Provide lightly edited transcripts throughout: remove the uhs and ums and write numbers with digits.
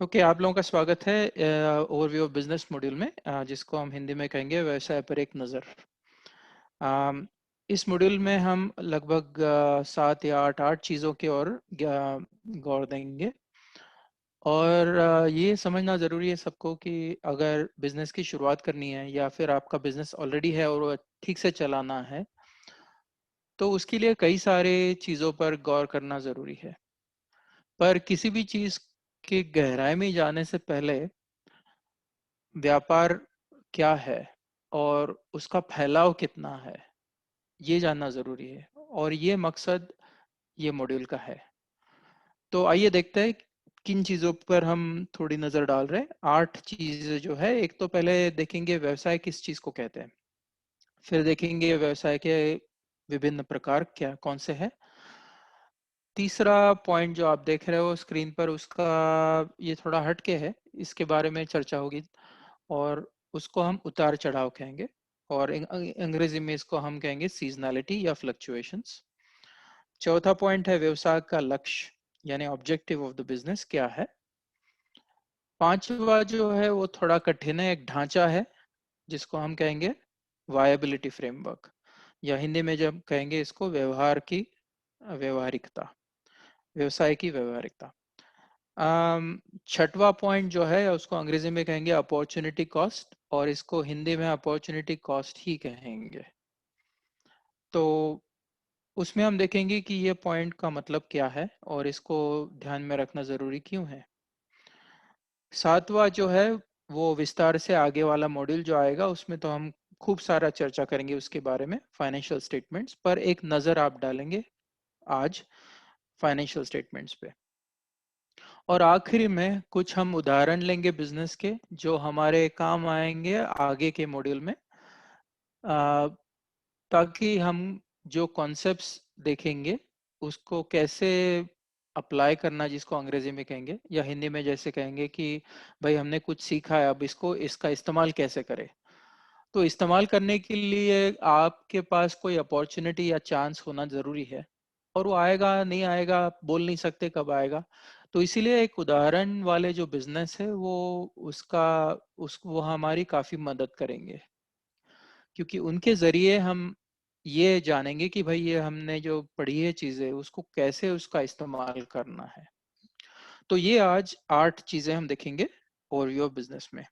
Okay, आप लोगों का स्वागत है ओवरव्यू ऑफ बिजनेस मॉड्यूल में, जिसको हम हिंदी में कहेंगे व्यवसाय पर एक नज़र। अम, इस मॉड्यूल में हम लगभग 7 या 8 चीज़ों की ओर गौर देंगे। और ये समझना ज़रूरी है सबको कि अगर बिजनेस की शुरुआत करनी है या फिर आपका बिजनेस ऑलरेडी है और वो ठीक से चलाना है, तो उसके लिए कई सारे चीज़ों पर गौर करना ज़रूरी है। पर किसी भी चीज़ की गहराई में जाने से पहले व्यापार क्या है और उसका फैलाव कितना है, ये जानना जरूरी है। और ये मकसद ये मॉड्यूल का है। तो आइए देखते हैं किन चीजों पर हम थोड़ी नजर डाल रहे हैं। 8 चीजें जो है, एक तो पहले देखेंगे व्यवसाय किस चीज को कहते हैं, फिर देखेंगे व्यवसाय के विभिन्न प्रकार क्या कौन से हैं। तीसरा पॉइंट जो आप देख रहे हो स्क्रीन पर, उसका ये थोड़ा हटके है, इसके बारे में चर्चा होगी और उसको हम उतार चढ़ाव कहेंगे। और अंग्रेजी में इसको हम कहेंगे सीजनैलिटी या फ्लक्चुएशंस। चौथा पॉइंट है व्यवसाय का लक्ष्य, यानी ऑब्जेक्टिव ऑफ द बिजनेस क्या है। पांचवा जो है वो थोड़ा कठिन है, एक ढांचा है जिसको हम कहेंगे वायबिलिटी फ्रेमवर्क, या हिंदी में जब कहेंगे इसको व्यवहारिकता, व्यवसाय की व्यवहारिकता। छठवा पॉइंट जो है उसको अंग्रेजी में कहेंगे अपॉर्चुनिटी कॉस्ट, और इसको हिंदी में अपॉर्चुनिटी कॉस्ट ही कहेंगे। तो उसमें हम देखेंगे कि ये पॉइंट का मतलब क्या है और इसको ध्यान में रखना जरूरी क्यों है। सातवां जो है वो विस्तार से आगे वाला मॉड्यूल जो आएगा उसमें तो हम खूब सारा चर्चा करेंगे उसके बारे में, फाइनेंशियल स्टेटमेंट्स पर एक नजर आप डालेंगे आज फाइनेंशियल स्टेटमेंट्स पे। और आखिरी में कुछ हम उदाहरण लेंगे बिजनेस के जो हमारे काम आएंगे आगे के मॉड्यूल में, ताकि हम जो कॉन्सेप्ट्स देखेंगे उसको कैसे अप्लाई करना, जिसको अंग्रेजी में कहेंगे या हिंदी में जैसे कहेंगे कि भाई हमने कुछ सीखा है, अब इसको इसका इस्तेमाल कैसे करें। तो इस्तेमाल करने के लिए आपके पास कोई अपॉर्चुनिटी या चांस होना जरूरी है, और वो आएगा नहीं आएगा आप बोल नहीं सकते कब आएगा। तो इसीलिए एक उदाहरण वाले जो बिजनेस है वो उसका वो हमारी काफी मदद करेंगे, क्योंकि उनके जरिए हम ये जानेंगे कि भाई ये हमने जो पढ़ी है चीजें उसको कैसे उसका इस्तेमाल करना है। तो ये आज 8 चीजें हम देखेंगे ओवरव्यू ऑफ बिजनेस में।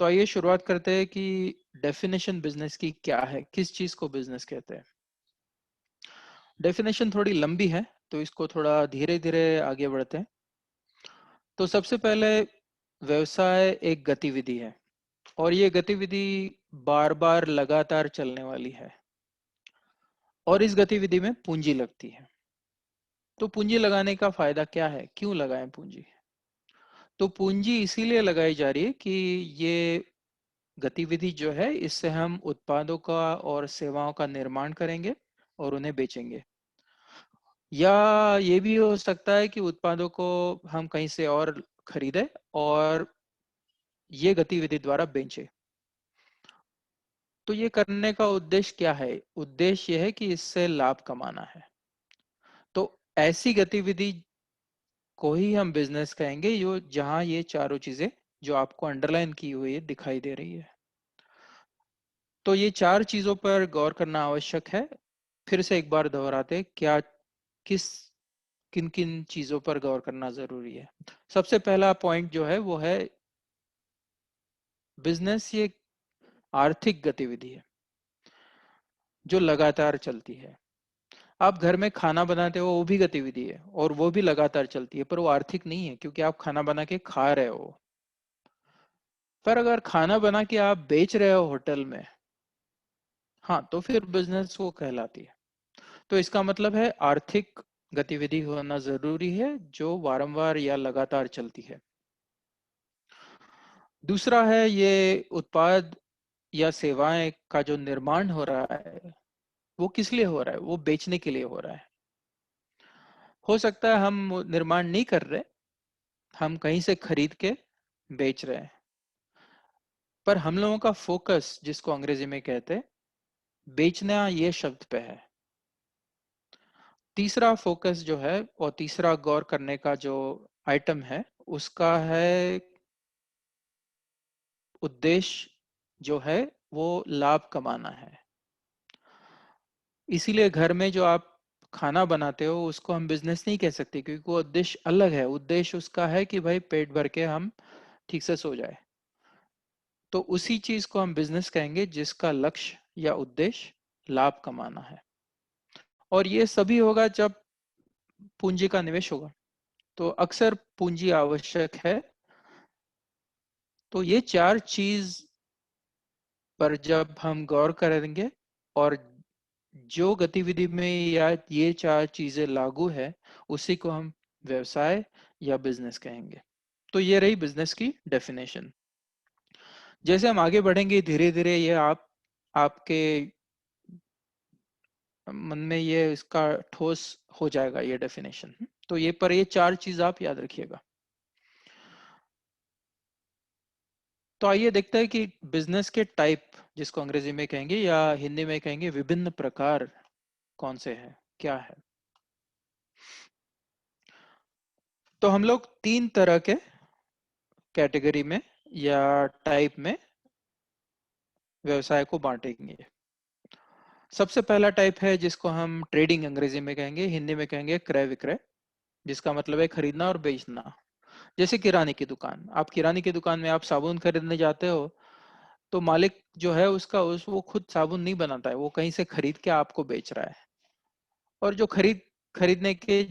तो आइए शुरुआत करते हैं कि डेफिनेशन बिजनेस की क्या है, किस चीज को बिजनेस कहते हैं। डेफिनेशन थोड़ी लंबी है तो इसको थोड़ा धीरे धीरे आगे बढ़ते हैं। तो सबसे पहले व्यवसाय एक गतिविधि है, और ये गतिविधि बार बार लगातार चलने वाली है, और इस गतिविधि में पूंजी लगती है। तो पूंजी लगाने का फायदा क्या है, क्यों लगाएं पूंजी। तो पूंजी इसीलिए लगाई जा रही है कि ये गतिविधि जो है इससे हम उत्पादों का और सेवाओं का निर्माण करेंगे और उन्हें बेचेंगे, या ये भी हो सकता है कि उत्पादों को हम कहीं से और खरीदें और ये गतिविधि द्वारा बेचें। तो ये करने का उद्देश्य क्या है, उद्देश्य यह है कि इससे लाभ कमाना है। तो ऐसी गतिविधि को ही हम बिजनेस कहेंगे जो जहां ये चारों चीजें जो आपको अंडरलाइन की हुई है दिखाई दे रही है। तो ये 4 चीजों पर गौर करना आवश्यक है। फिर से एक बार दोहराते, क्या किस किन किन चीजों पर गौर करना जरूरी है। सबसे पहला पॉइंट जो है वो है बिजनेस ये आर्थिक गतिविधि है जो लगातार चलती है। आप घर में खाना बनाते हो वो भी गतिविधि है और वो भी लगातार चलती है, पर वो आर्थिक नहीं है क्योंकि आप खाना बना के खा रहे हो। पर अगर खाना बना के आप बेच रहे हो होटल में, हाँ, तो फिर बिजनेस वो कहलाती है। तो इसका मतलब है आर्थिक गतिविधि होना जरूरी है जो बारंबार या लगातार चलती है। दूसरा है ये उत्पाद या सेवाएं का जो निर्माण हो रहा है वो किस लिए हो रहा है, वो बेचने के लिए हो रहा है। हो सकता है हम निर्माण नहीं कर रहे, हम कहीं से खरीद के बेच रहे हैं, पर हम लोगों का फोकस जिसको अंग्रेजी में कहते हैं बेचना ये शब्द पे है। तीसरा फोकस जो है और तीसरा गौर करने का जो आइटम है उसका है उद्देश्य जो है वो लाभ कमाना है। इसीलिए घर में जो आप खाना बनाते हो उसको हम बिजनेस नहीं कह सकते, क्योंकि वो उद्देश्य अलग है। उद्देश्य उसका है कि भाई पेट भर के हम ठीक से सो जाए। तो उसी चीज को हम बिजनेस कहेंगे जिसका लक्ष्य या उद्देश्य लाभ कमाना है। और ये सभी होगा जब पूंजी का निवेश होगा। तो अक्सर पूंजी आवश्यक है। तो ये चार चीज पर जब हम गौर करेंगे और जो गतिविधि में या ये चार चीजें लागू है उसी को हम व्यवसाय या बिजनेस कहेंगे। तो ये रही बिजनेस की डेफिनेशन। जैसे हम आगे बढ़ेंगे धीरे धीरे ये आपके मन में ये इसका ठोस हो जाएगा ये डेफिनेशन। तो ये चार चीज आप याद रखिएगा। तो आइए देखते हैं कि बिजनेस के टाइप जिसको अंग्रेजी में कहेंगे या हिंदी में कहेंगे विभिन्न प्रकार कौन से हैं, क्या है। तो हम लोग तीन तरह के कैटेगरी में या टाइप में व्यवसाय को बांटेंगे। सबसे पहला टाइप है जिसको हम ट्रेडिंग अंग्रेजी में कहेंगे, हिंदी में कहेंगे क्रय विक्रय, जिसका मतलब है खरीदना और बेचना। जैसे किराने की दुकान, आप किराने की दुकान में आप साबुन खरीदने जाते हो तो मालिक जो है उसका वो खुद साबुन नहीं बनाता है, वो कहीं से खरीद के आपको बेच रहा है। और जो खरीदने के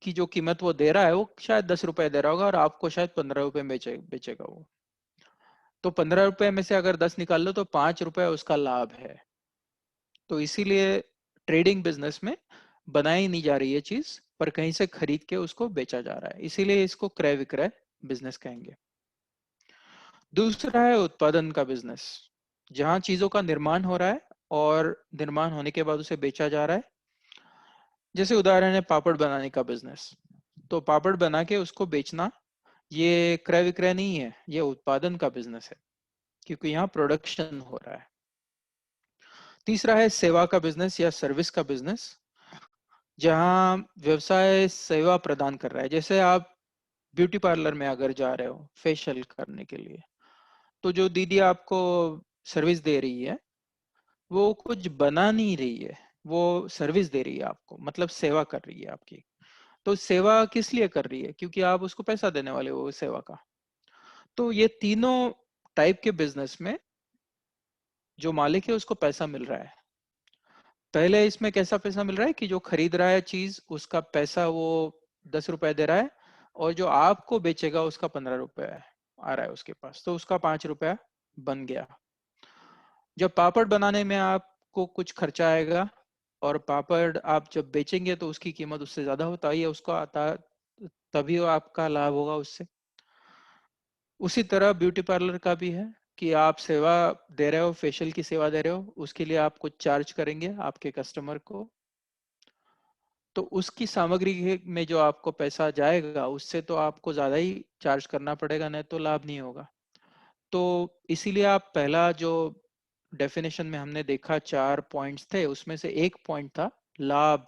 की जो कीमत वो दे रहा है वो शायद 10 रुपए दे रहा होगा और आपको शायद 15 रुपए में बेचेगा वो। तो 15 रुपए में से अगर 10 निकाल लो तो 5 रुपए उसका लाभ है। तो इसीलिए ट्रेडिंग बिजनेस में बनाई नहीं जा रही है चीज, पर कहीं से खरीद के उसको बेचा जा रहा है, इसीलिए इसको क्रय विक्रय बिजनेस कहेंगे। दूसरा है उत्पादन का बिजनेस, जहां चीजों का निर्माण हो रहा है और निर्माण होने के बाद उसे बेचा जा रहा है। जैसे उदाहरण है पापड़ बनाने का बिजनेस। तो पापड़ बना के उसको बेचना ये क्रय विक्रय नहीं है, ये उत्पादन का बिजनेस है, क्योंकि यहाँ प्रोडक्शन हो रहा है। तीसरा है सेवा का बिजनेस या सर्विस का बिजनेस, जहाँ व्यवसाय सेवा प्रदान कर रहा है। जैसे आप ब्यूटी पार्लर में अगर जा रहे हो फेशियल करने के लिए, तो जो दीदी आपको सर्विस दे रही है वो कुछ बना नहीं रही है, वो सर्विस दे रही है आपको, मतलब सेवा कर रही है आपकी। तो सेवा किस लिए कर रही है, क्योंकि आप उसको पैसा देने वाले हो सेवा का। तो ये तीनों टाइप के बिजनेस में जो मालिक है उसको पैसा मिल रहा है। पहले इसमें कैसा पैसा मिल रहा है कि जो खरीद रहा है चीज उसका पैसा वो 10 रुपए दे रहा है, और जो आपको बेचेगा उसका 15 रुपए आ रहा है उसके पास, तो उसका 5 रुपया बन गया। जब पापड़ बनाने में आपको कुछ खर्चा आएगा और पापड़ आप जब बेचेंगे तो उसकी कीमत उससे ज्यादा होता है, उसको आता, तभी वो आपका लाभ होगा उससे। उसी तरह ब्यूटी पार्लर का भी है कि आप सेवा दे रहे हो, फेशियल की सेवा दे रहे हो, उसके लिए आप कुछ चार्ज करेंगे आपके कस्टमर को। तो उसकी सामग्री में जो आपको पैसा जाएगा उससे तो आपको ज्यादा ही चार्ज करना पड़ेगा, नहीं तो लाभ नहीं होगा। तो इसीलिए आप पहला जो डेफिनेशन में हमने देखा चार पॉइंट्स थे, उसमें से एक पॉइंट था लाभ।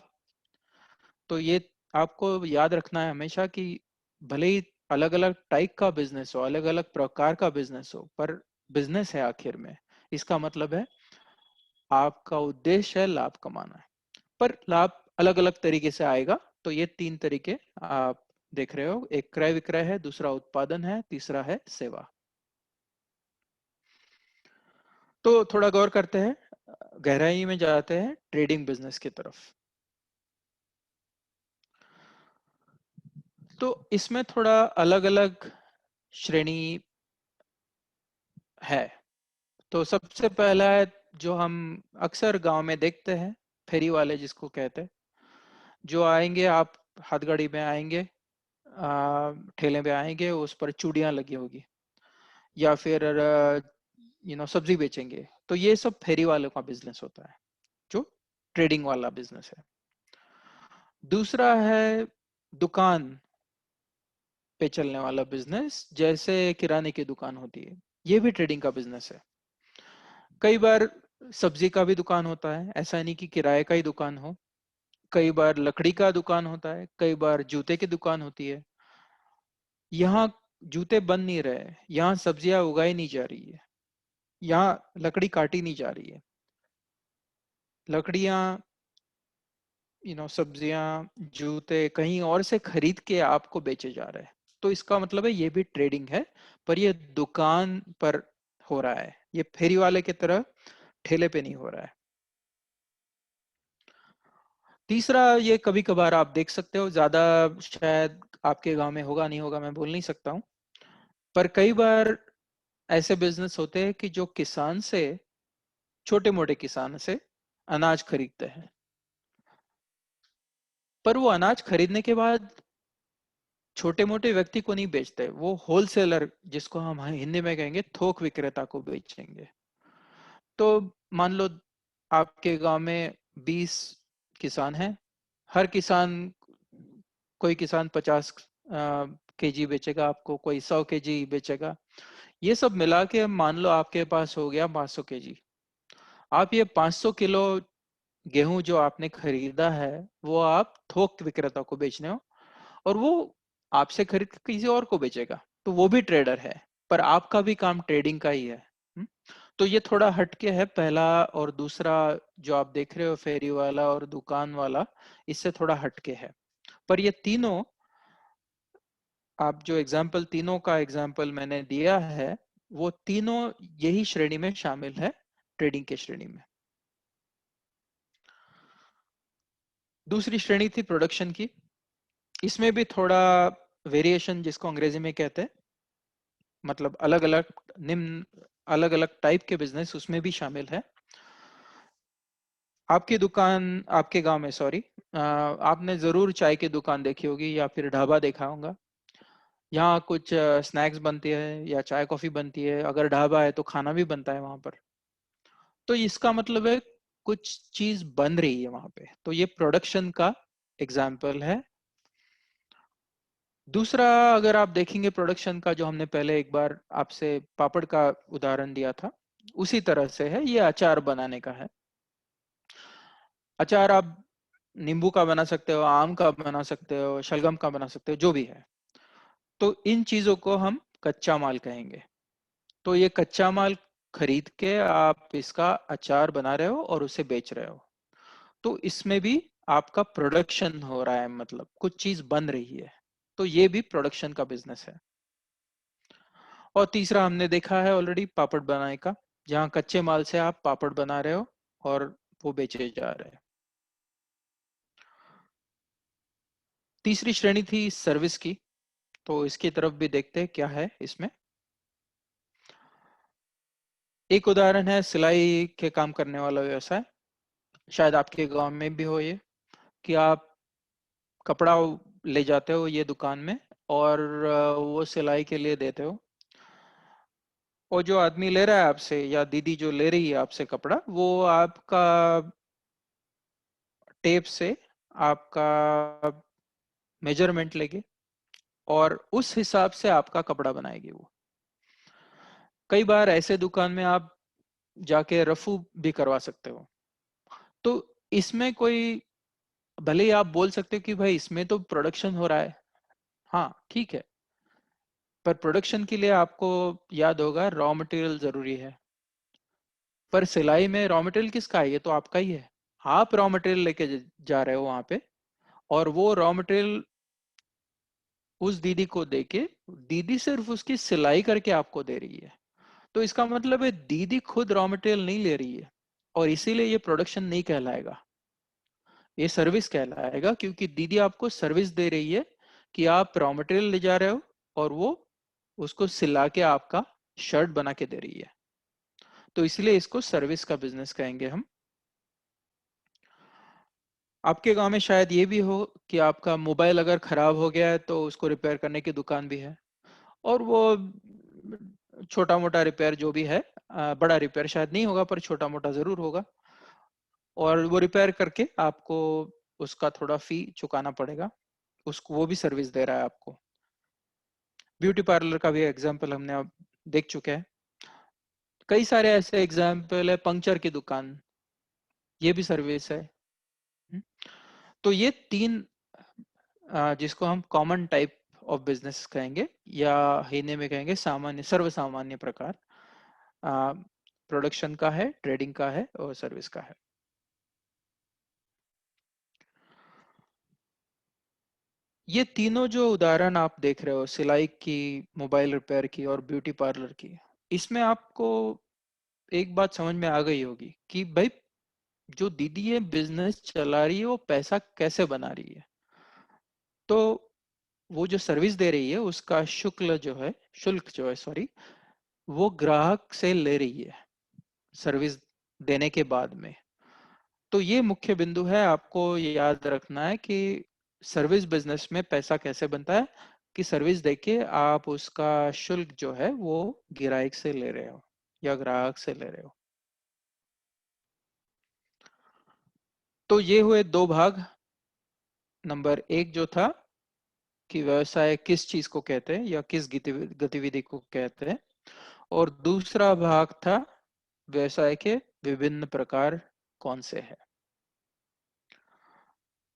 तो ये आपको याद रखना है हमेशा कि भले ही अलग अलग टाइप का बिजनेस हो, अलग अलग प्रकार का बिजनेस हो, पर बिजनेस है आखिर में। इसका मतलब है आपका उद्देश्य है लाभ कमाना है, पर लाभ अलग अलग तरीके से आएगा। तो ये तीन तरीके आप देख रहे हो, एक क्रय विक्रय है, दूसरा उत्पादन है, तीसरा है सेवा। तो थोड़ा गौर करते हैं, गहराई में जाते हैं ट्रेडिंग बिजनेस की तरफ। तो इसमें थोड़ा अलग अलग श्रेणी है। तो सबसे पहला है जो हम अक्सर गांव में देखते हैं, फेरी वाले जिसको कहते हैं। जो आएंगे, आप हाथगाड़ी में आएंगे, ठेले पे आएंगे, उस पर चूड़ियां लगी होगी, या फिर सब्जी बेचेंगे। तो ये सब फेरी वालों का बिजनेस होता है, जो ट्रेडिंग वाला बिजनेस है। दूसरा है दुकान पे चलने वाला बिजनेस, जैसे किराने की दुकान होती है, ये भी ट्रेडिंग का बिजनेस है। कई बार सब्जी का भी दुकान होता है, ऐसा नहीं कि किराए का ही दुकान हो। कई बार लकड़ी का दुकान होता है, कई बार जूते की दुकान होती है। यहाँ जूते बन नहीं रहे, यहाँ सब्जियां उगाई नहीं जा रही है, यहाँ लकड़ी काटी नहीं जा रही है, लकड़ियां सब्जियां जूते कहीं और से खरीद के आपको बेचे जा रहे हैं। तो इसका मतलब है ये भी ट्रेडिंग है, पर ये दुकान पर हो रहा है, ये फेरी वाले की तरह ठेले पे नहीं हो रहा है। तीसरा, ये कभी कभार आप देख सकते हो, ज्यादा शायद आपके गांव में होगा नहीं होगा मैं बोल नहीं सकता हूँ, पर कई बार ऐसे बिजनेस होते हैं कि जो किसान से, छोटे मोटे किसान से अनाज खरीदते हैं, पर वो अनाज खरीदने के बाद छोटे मोटे व्यक्ति को नहीं बेचते, वो होलसेलर, जिसको हम हिंदी में कहेंगे थोक विक्रेता को बेचेंगे। तो मान लो आपके गांव में 20 किसान हैं, हर किसान, कोई किसान 50 केजी बेचेगा आपको, कोई 100 केजी बेचेगा, ये सब मिला के मान लो आपके पास हो गया 500 केजी। आप ये 500 किलो गेहूं जो आपने खरीदा है, वो आप थोक विक्रेता को बेचने हो, और वो आपसे खरीद के किसी और को बेचेगा, तो वो भी ट्रेडर है, पर आपका भी काम ट्रेडिंग का ही है। हम्म? तो ये थोड़ा हटके है पहला, और दूसरा जो आप देख रहे हो फेरी वाला और दुकान वाला, इससे थोड़ा हटके है। पर ये तीनों, आप जो एग्जाम्पल, तीनों का एग्जाम्पल मैंने दिया है, वो तीनों यही श्रेणी में शामिल है, ट्रेडिंग के श्रेणी में। दूसरी श्रेणी थी प्रोडक्शन की, इसमें भी थोड़ा वेरिएशन, जिसको अंग्रेजी में कहते हैं, मतलब अलग अलग निम्न, अलग अलग टाइप के बिजनेस उसमें भी शामिल है। आपकी दुकान, आपके गांव में, सॉरी, आपने जरूर चाय की दुकान देखी होगी या फिर ढाबा देखा होगा। यहाँ कुछ स्नैक्स बनती है या चाय कॉफी बनती है, अगर ढाबा है तो खाना भी बनता है वहां पर। तो इसका मतलब है कुछ चीज बन रही है वहां पे, तो ये प्रोडक्शन का एग्जाम्पल है। दूसरा, अगर आप देखेंगे प्रोडक्शन का, जो हमने पहले एक बार आपसे पापड़ का उदाहरण दिया था, उसी तरह से है, ये अचार बनाने का है। अचार आप नींबू का बना सकते हो, आम का बना सकते हो, शलगम का बना सकते हो, जो भी है। तो इन चीजों को हम कच्चा माल कहेंगे। तो ये कच्चा माल खरीद के आप इसका अचार बना रहे हो और उसे बेच रहे हो, तो इसमें भी आपका प्रोडक्शन हो रहा है, मतलब कुछ चीज बन रही है, तो ये भी प्रोडक्शन का बिजनेस है। और तीसरा हमने देखा है ऑलरेडी, पापड़ बनाने का, जहाँ कच्चे माल से आप पापड़ बना रहे हो और वो बेचे जा रहे हैं। तीसरी श्रेणी थी सर्विस की, तो इसकी तरफ भी देखते हैं क्या है इसमें। एक उदाहरण है सिलाई के काम करने वाला व्यवसाय, शायद आपके गांव में भी हो ये, कि आप कपड़ा ले जाते हो ये दुकान में, और वो सिलाई के लिए देते हो, और जो आदमी ले रहा है आपसे, या दीदी जो ले रही है आपसे कपड़ा, वो आपका टेप से आपका मेजरमेंट लेगी और उस हिसाब से आपका कपड़ा बनाएगी वो। कई बार ऐसे दुकान में आप जाके रफू भी करवा सकते हो। तो इसमें कोई, भले ही आप बोल सकते हो कि भाई इसमें तो प्रोडक्शन हो रहा है, हाँ ठीक है, पर प्रोडक्शन के लिए आपको याद होगा रॉ मटेरियल जरूरी है। पर सिलाई में रॉ मटेरियल किसका है? ये तो आपका ही है। आप रॉ मटेरियल लेके जा रहे हो वहां पे, और वो रॉ मटेरियल उस दीदी को देके, दीदी सिर्फ उसकी सिलाई करके आपको दे रही है। तो इसका मतलब है दीदी खुद रॉ मटेरियल नहीं ले रही है, और इसीलिए ये प्रोडक्शन नहीं कहलाएगा, ये सर्विस कहलाएगा, क्योंकि दीदी आपको सर्विस दे रही है कि आप रॉ मटेरियल ले जा रहे हो और वो उसको सिला के आपका शर्ट बना के दे रही है। तो इसलिए इसको सर्विस का बिजनेस कहेंगे हम। आपके गांव में शायद ये भी हो कि आपका मोबाइल अगर खराब हो गया है तो उसको रिपेयर करने की दुकान भी है, और वो छोटा मोटा रिपेयर जो भी है, बड़ा रिपेयर शायद नहीं होगा पर छोटा मोटा जरूर होगा, और वो रिपेयर करके आपको उसका थोड़ा फी चुकाना पड़ेगा, उसको वो भी सर्विस दे रहा है आपको। ब्यूटी पार्लर का भी एग्जाम्पल हमने अब देख चुके हैं। कई सारे ऐसे एग्जाम्पल है, पंक्चर की दुकान, ये भी सर्विस है। हम्म। तो ये तीन, जिसको हम कॉमन टाइप ऑफ बिजनेस कहेंगे, या हिंदी में कहेंगे सामान्य सर्वसामान्य प्रकार। प्रोडक्शन का है, ट्रेडिंग का है और सर्विस का है। ये तीनों जो उदाहरण आप देख रहे हो, सिलाई की, मोबाइल रिपेयर की और ब्यूटी पार्लर की, इसमें आपको एक बात समझ में आ गई होगी कि भाई जो दीदी ये बिजनेस चला रही है वो पैसा कैसे बना रही है। तो वो जो सर्विस दे रही है उसका शुल्क जो है सॉरी, वो ग्राहक से ले रही है सर्विस देने के बाद में। तो ये मुख्य बिंदु है, आपको ये याद रखना है कि सर्विस बिजनेस में पैसा कैसे बनता है, कि सर्विस देके आप उसका शुल्क जो है वो ग्राहक से ले रहे हो या ग्राहक से ले रहे हो। तो ये हुए दो भाग। नंबर एक जो था कि व्यवसाय किस चीज को कहते हैं या किस गतिविधि को कहते हैं, और दूसरा भाग था व्यवसाय के विभिन्न प्रकार कौन से हैं।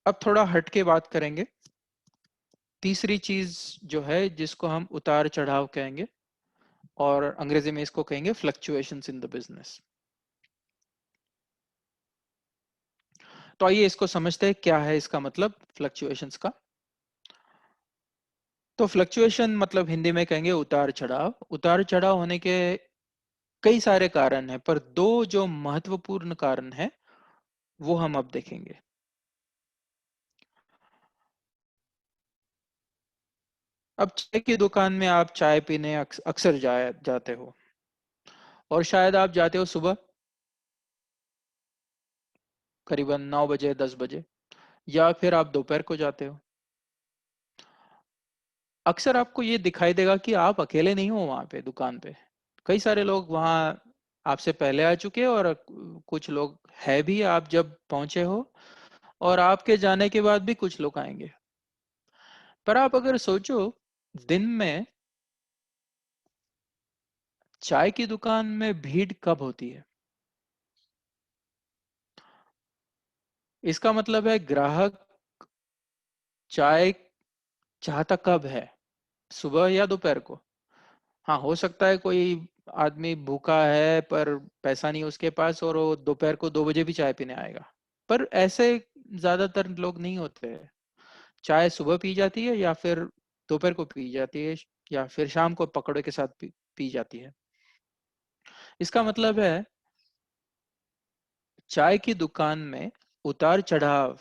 अब थोड़ा हट के बात करेंगे। तीसरी चीज जो है जिसको हम उतार चढ़ाव कहेंगे, और अंग्रेजी में इसको कहेंगे फ्लक्चुएशंस इन द बिजनेस। तो आइए इसको समझते हैं, क्या है इसका मतलब फ्लक्चुएशंस का। तो फ्लक्चुएशन मतलब हिंदी में कहेंगे उतार चढ़ाव। उतार चढ़ाव होने के कई सारे कारण हैं, पर दो जो महत्वपूर्ण कारण हैं वो हम अब देखेंगे। अब चाय की दुकान में आप चाय पीने अक्सर जाते हो, और शायद आप जाते हो सुबह करीबन 9 बजे 10 बजे, या फिर आप दोपहर को जाते हो। अक्सर आपको ये दिखाई देगा कि आप अकेले नहीं हो वहां पे दुकान पे, कई सारे लोग वहां आपसे पहले आ चुके हैं, और कुछ लोग है भी आप जब पहुंचे हो, और आपके जाने के बाद भी कुछ लोग आएंगे। पर आप अगर सोचो, दिन में चाय की दुकान में भीड़ कब होती है? इसका मतलब है ग्राहक चाय चाहता कब है, सुबह या दोपहर को? हाँ, हो सकता है कोई आदमी भूखा है पर पैसा नहीं उसके पास, और वो दोपहर को 2 बजे भी चाय पीने आएगा। पर ऐसे ज्यादातर लोग नहीं होते हैं। चाय सुबह पी जाती है, या फिर दोपहर को पी जाती है, या फिर शाम को पकौड़े के साथ पी जाती है। इसका मतलब है चाय की दुकान में उतार चढ़ाव,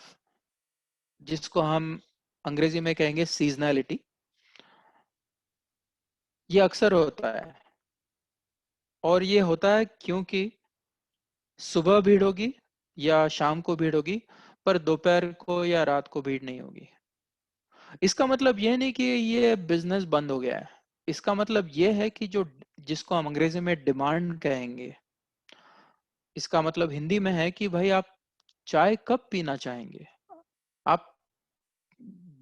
जिसको हम अंग्रेजी में कहेंगे सीजनैलिटी, ये अक्सर होता है। और ये होता है क्योंकि सुबह भीड़ होगी या शाम को भीड़ होगी, पर दोपहर को या रात को भीड़ नहीं होगी। इसका मतलब ये नहीं कि ये बिजनेस बंद हो गया है। इसका मतलब ये है कि जो जिसको हम अंग्रेजी में डिमांड कहेंगे, इसका मतलब हिंदी में है कि भाई आप चाय कब पीना चाहेंगे। आप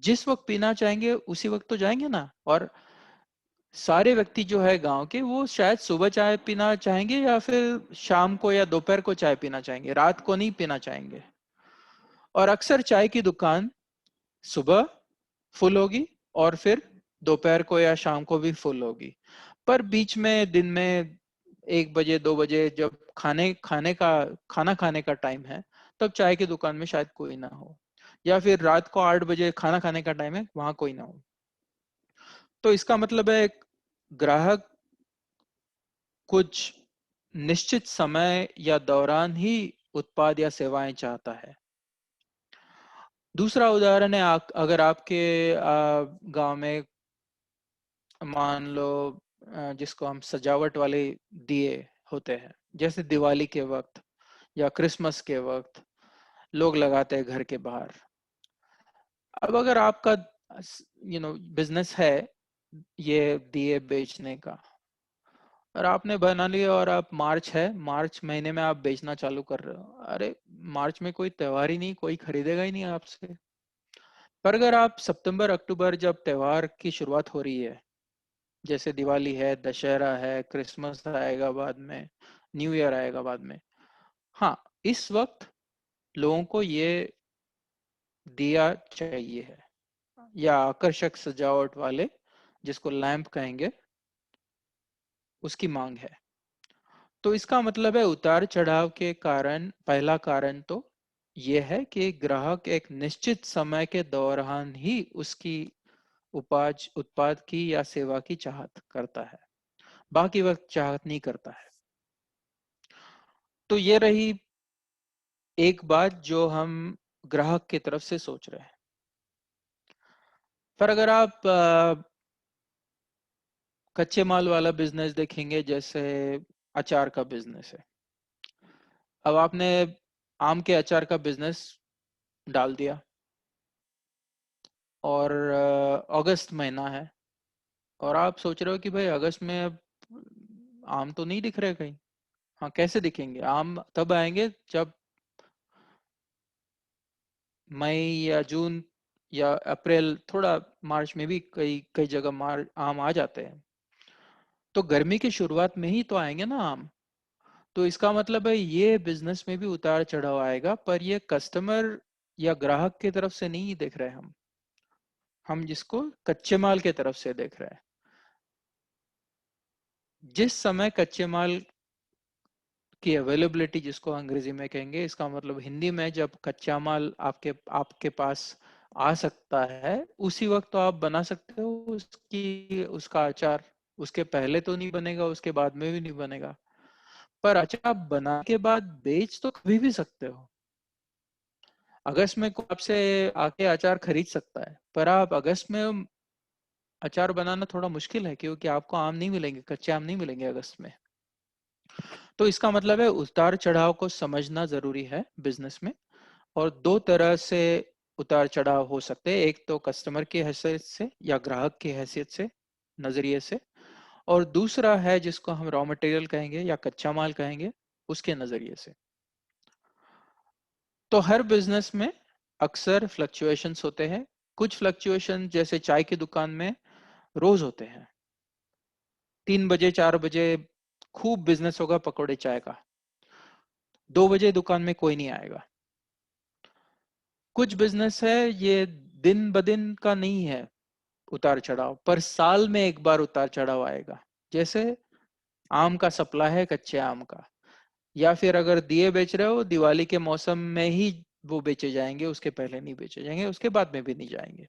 जिस वक्त पीना चाहेंगे उसी वक्त तो जाएंगे ना। और सारे व्यक्ति जो है गांव के, वो शायद सुबह चाय पीना चाहेंगे या फिर शाम को या दोपहर को चाय पीना चाहेंगे, रात को नहीं पीना चाहेंगे। और अक्सर चाय की दुकान सुबह फुल होगी, और फिर दोपहर को या शाम को भी फुल होगी। पर बीच में दिन में 1 बजे 2 बजे जब खाना खाने का टाइम है, तब चाय की दुकान में शायद कोई ना हो, या फिर रात को 8 बजे खाना खाने का टाइम है, वहां कोई ना हो। तो इसका मतलब है ग्राहक कुछ निश्चित समय या दौरान ही उत्पाद या सेवाएं चाहता है। दूसरा उदाहरण है, अगर आपके गांव में मान लो जिसको हम सजावट वाले दिए होते हैं, जैसे दिवाली के वक्त या क्रिसमस के वक्त लोग लगाते हैं घर के बाहर। अब अगर आपका बिजनेस है ये दिए बेचने का, और आपने बना लिया, और आप मार्च महीने में आप बेचना चालू कर रहे हो, अरे मार्च में कोई त्योहार ही नहीं, कोई खरीदेगा ही नहीं आपसे। पर अगर आप सितंबर अक्टूबर जब त्योहार की शुरुआत हो रही है, जैसे दिवाली है, दशहरा है, क्रिसमस आएगा बाद में, न्यू ईयर आएगा बाद में, हाँ, इस वक्त लोगों को ये दिया चाहिए है। या आकर्षक सजावट वाले, जिसको लैंप कहेंगे, उसकी मांग है। तो इसका मतलब है उतार चढ़ाव के कारण पहला कारण तो यह है कि ग्राहक एक निश्चित समय के दौरान ही उसकी उत्पाद की या सेवा की चाहत करता है, बाकी वक्त चाहत नहीं करता है। तो ये रही एक बात जो हम ग्राहक की तरफ से सोच रहे हैं। पर अगर आप कच्चे माल वाला बिजनेस देखेंगे, जैसे अचार का बिजनेस है। अब आपने आम के अचार का बिजनेस डाल दिया और अगस्त महीना है, और आप सोच रहे हो कि भाई अगस्त में अब आम तो नहीं दिख रहे कहीं। हाँ, कैसे दिखेंगे? आम तब आएंगे जब मई या जून या अप्रैल, थोड़ा मार्च में भी कई कई जगह आम आ जाते हैं। तो गर्मी की शुरुआत में ही तो आएंगे ना आम। तो इसका मतलब है ये बिजनेस में भी उतार चढ़ाव आएगा, पर ये कस्टमर या ग्राहक की तरफ से नहीं देख रहे हम जिसको कच्चे माल के तरफ से देख रहे हैं। जिस समय कच्चे माल की अवेलेबिलिटी, जिसको अंग्रेजी में कहेंगे, इसका मतलब हिंदी में जब कच्चा माल आपके पास आ सकता है, उसी वक्त तो आप बना सकते हो उसका अचार। उसके पहले तो नहीं बनेगा, उसके बाद में भी नहीं बनेगा। पर अचार बना के बाद बेच तो कभी भी सकते हो। अगस्त में कोई आपसे आके अचार खरीद सकता है, पर आप अगस्त में अचार बनाना थोड़ा मुश्किल है, क्योंकि आपको आम नहीं मिलेंगे, कच्चे आम नहीं मिलेंगे अगस्त में। तो इसका मतलब है उतार चढ़ाव को समझना जरूरी है बिजनेस में। और दो तरह से उतार चढ़ाव हो सकते हैं, एक तो कस्टमर की हैसियत से या ग्राहक की हैसियत से, नजरिए से। और दूसरा है जिसको हम रॉ मटेरियल कहेंगे या कच्चा माल कहेंगे, उसके नजरिए से। तो हर बिजनेस में अक्सर फ्लक्चुएशंस होते हैं। कुछ फ्लक्चुएशन जैसे चाय की दुकान में रोज होते हैं। 3 बजे 4 बजे खूब बिजनेस होगा पकौड़े चाय का, 2 बजे दुकान में कोई नहीं आएगा। कुछ बिजनेस है ये दिन ब दिन का नहीं है उतार चढ़ाव, पर साल में एक बार उतार चढ़ाव आएगा। जैसे आम का सप्लाई है, कच्चे आम का, या फिर अगर दिए बेच रहे हो, दिवाली के मौसम में ही वो बेचे जाएंगे, उसके पहले नहीं बेचे जाएंगे, उसके बाद में भी नहीं जाएंगे।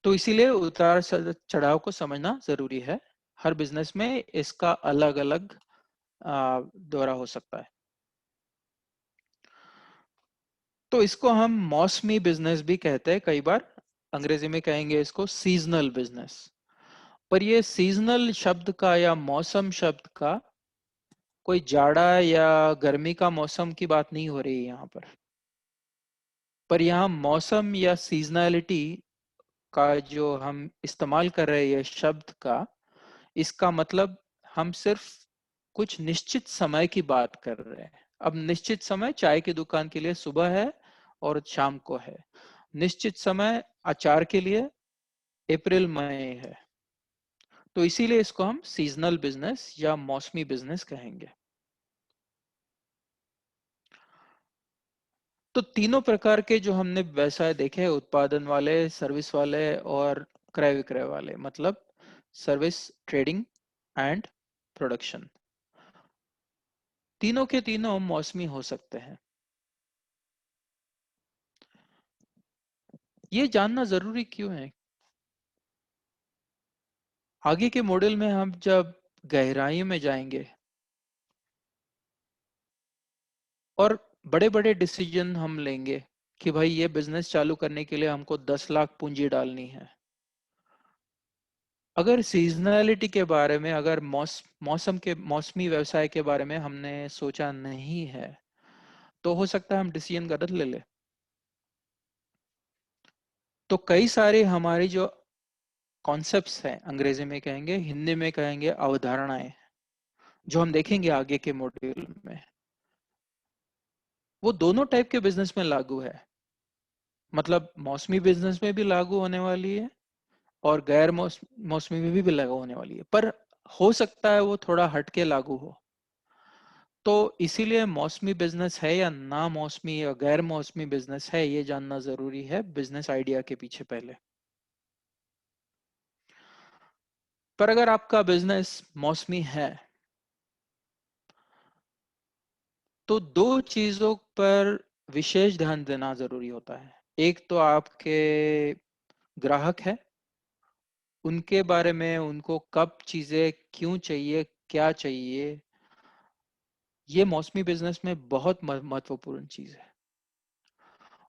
तो इसीलिए उतार चढ़ाव को समझना जरूरी है। हर बिजनेस में इसका अलग अलग दौरा हो सकता है। तो इसको हम मौसमी बिजनेस भी कहते हैं कई बार। अंग्रेजी में कहेंगे इसको सीजनल बिजनेस। पर ये सीजनल शब्द का या मौसम शब्द का कोई जाड़ा या गर्मी का मौसम की बात नहीं हो रही है यहाँ पर यहाँ मौसम या सीजनैलिटी का जो हम इस्तेमाल कर रहे हैं शब्द का, इसका मतलब हम सिर्फ कुछ निश्चित समय की बात कर रहे हैं। अब निश्चित समय चाय की दुकान के लिए सुबह है और शाम को है। निश्चित समय अचार के लिए अप्रैल मई है। तो इसीलिए इसको हम सीजनल बिजनेस या मौसमी बिजनेस कहेंगे। तो तीनों प्रकार के जो हमने व्यवसाय देखे, उत्पादन वाले, सर्विस वाले और क्रय विक्रय वाले, मतलब सर्विस, ट्रेडिंग एंड प्रोडक्शन, तीनों के तीनों मौसमी हो सकते हैं। ये जानना जरूरी क्यों है? आगे के मॉड्यूल में हम जब गहराई में जाएंगे और बड़े बड़े डिसीजन हम लेंगे कि भाई ये बिजनेस चालू करने के लिए हमको 10 लाख पूंजी डालनी है। अगर सीजनैलिटी के बारे में, अगर मौसम के मौसमी व्यवसाय के बारे में हमने सोचा नहीं है, तो हो सकता है हम डिसीजन गलत ले ले। तो कई सारे हमारी जो कॉन्सेप्ट्स हैं, अंग्रेजी में कहेंगे, हिंदी में कहेंगे अवधारणाएं, जो हम देखेंगे आगे के मॉड्यूल में, वो दोनों टाइप के बिजनेस में लागू है। मतलब मौसमी बिजनेस में भी लागू होने वाली है और गैर मौसमी में भी लागू होने वाली है, पर हो सकता है वो थोड़ा हटके लागू हो। तो इसीलिए मौसमी बिजनेस है या ना मौसमी या गैर मौसमी बिजनेस है, ये जानना जरूरी है बिजनेस आइडिया के पीछे पहले। पर अगर आपका बिजनेस मौसमी है तो दो चीजों पर विशेष ध्यान देना जरूरी होता है। एक तो आपके ग्राहक है, उनके बारे में, उनको कब चीजें क्यों चाहिए, क्या चाहिए, ये मौसमी बिजनेस में बहुत महत्वपूर्ण चीज है।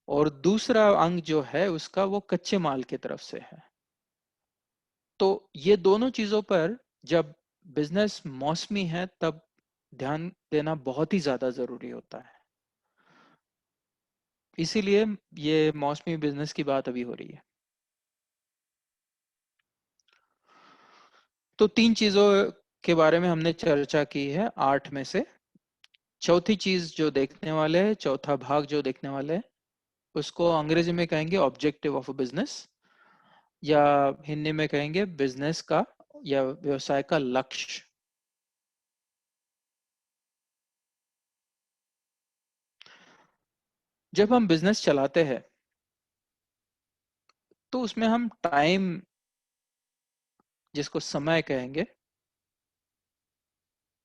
और दूसरा अंग जो है उसका, वो कच्चे माल की तरफ से है। तो ये दोनों चीजों पर जब बिजनेस मौसमी है तब ध्यान देना बहुत ही ज्यादा जरूरी होता है। इसीलिए ये मौसमी बिजनेस की बात अभी हो रही है। तो तीन चीजों के बारे में हमने चर्चा की है 8 में से। चौथी चीज जो देखने वाले हैं, चौथा भाग जो देखने वाले हैं, उसको अंग्रेजी में कहेंगे ऑब्जेक्टिव ऑफ अ बिजनेस, या हिंदी में कहेंगे बिजनेस का या व्यवसाय का लक्ष्य। जब हम बिजनेस चलाते हैं तो उसमें हम टाइम, जिसको समय कहेंगे,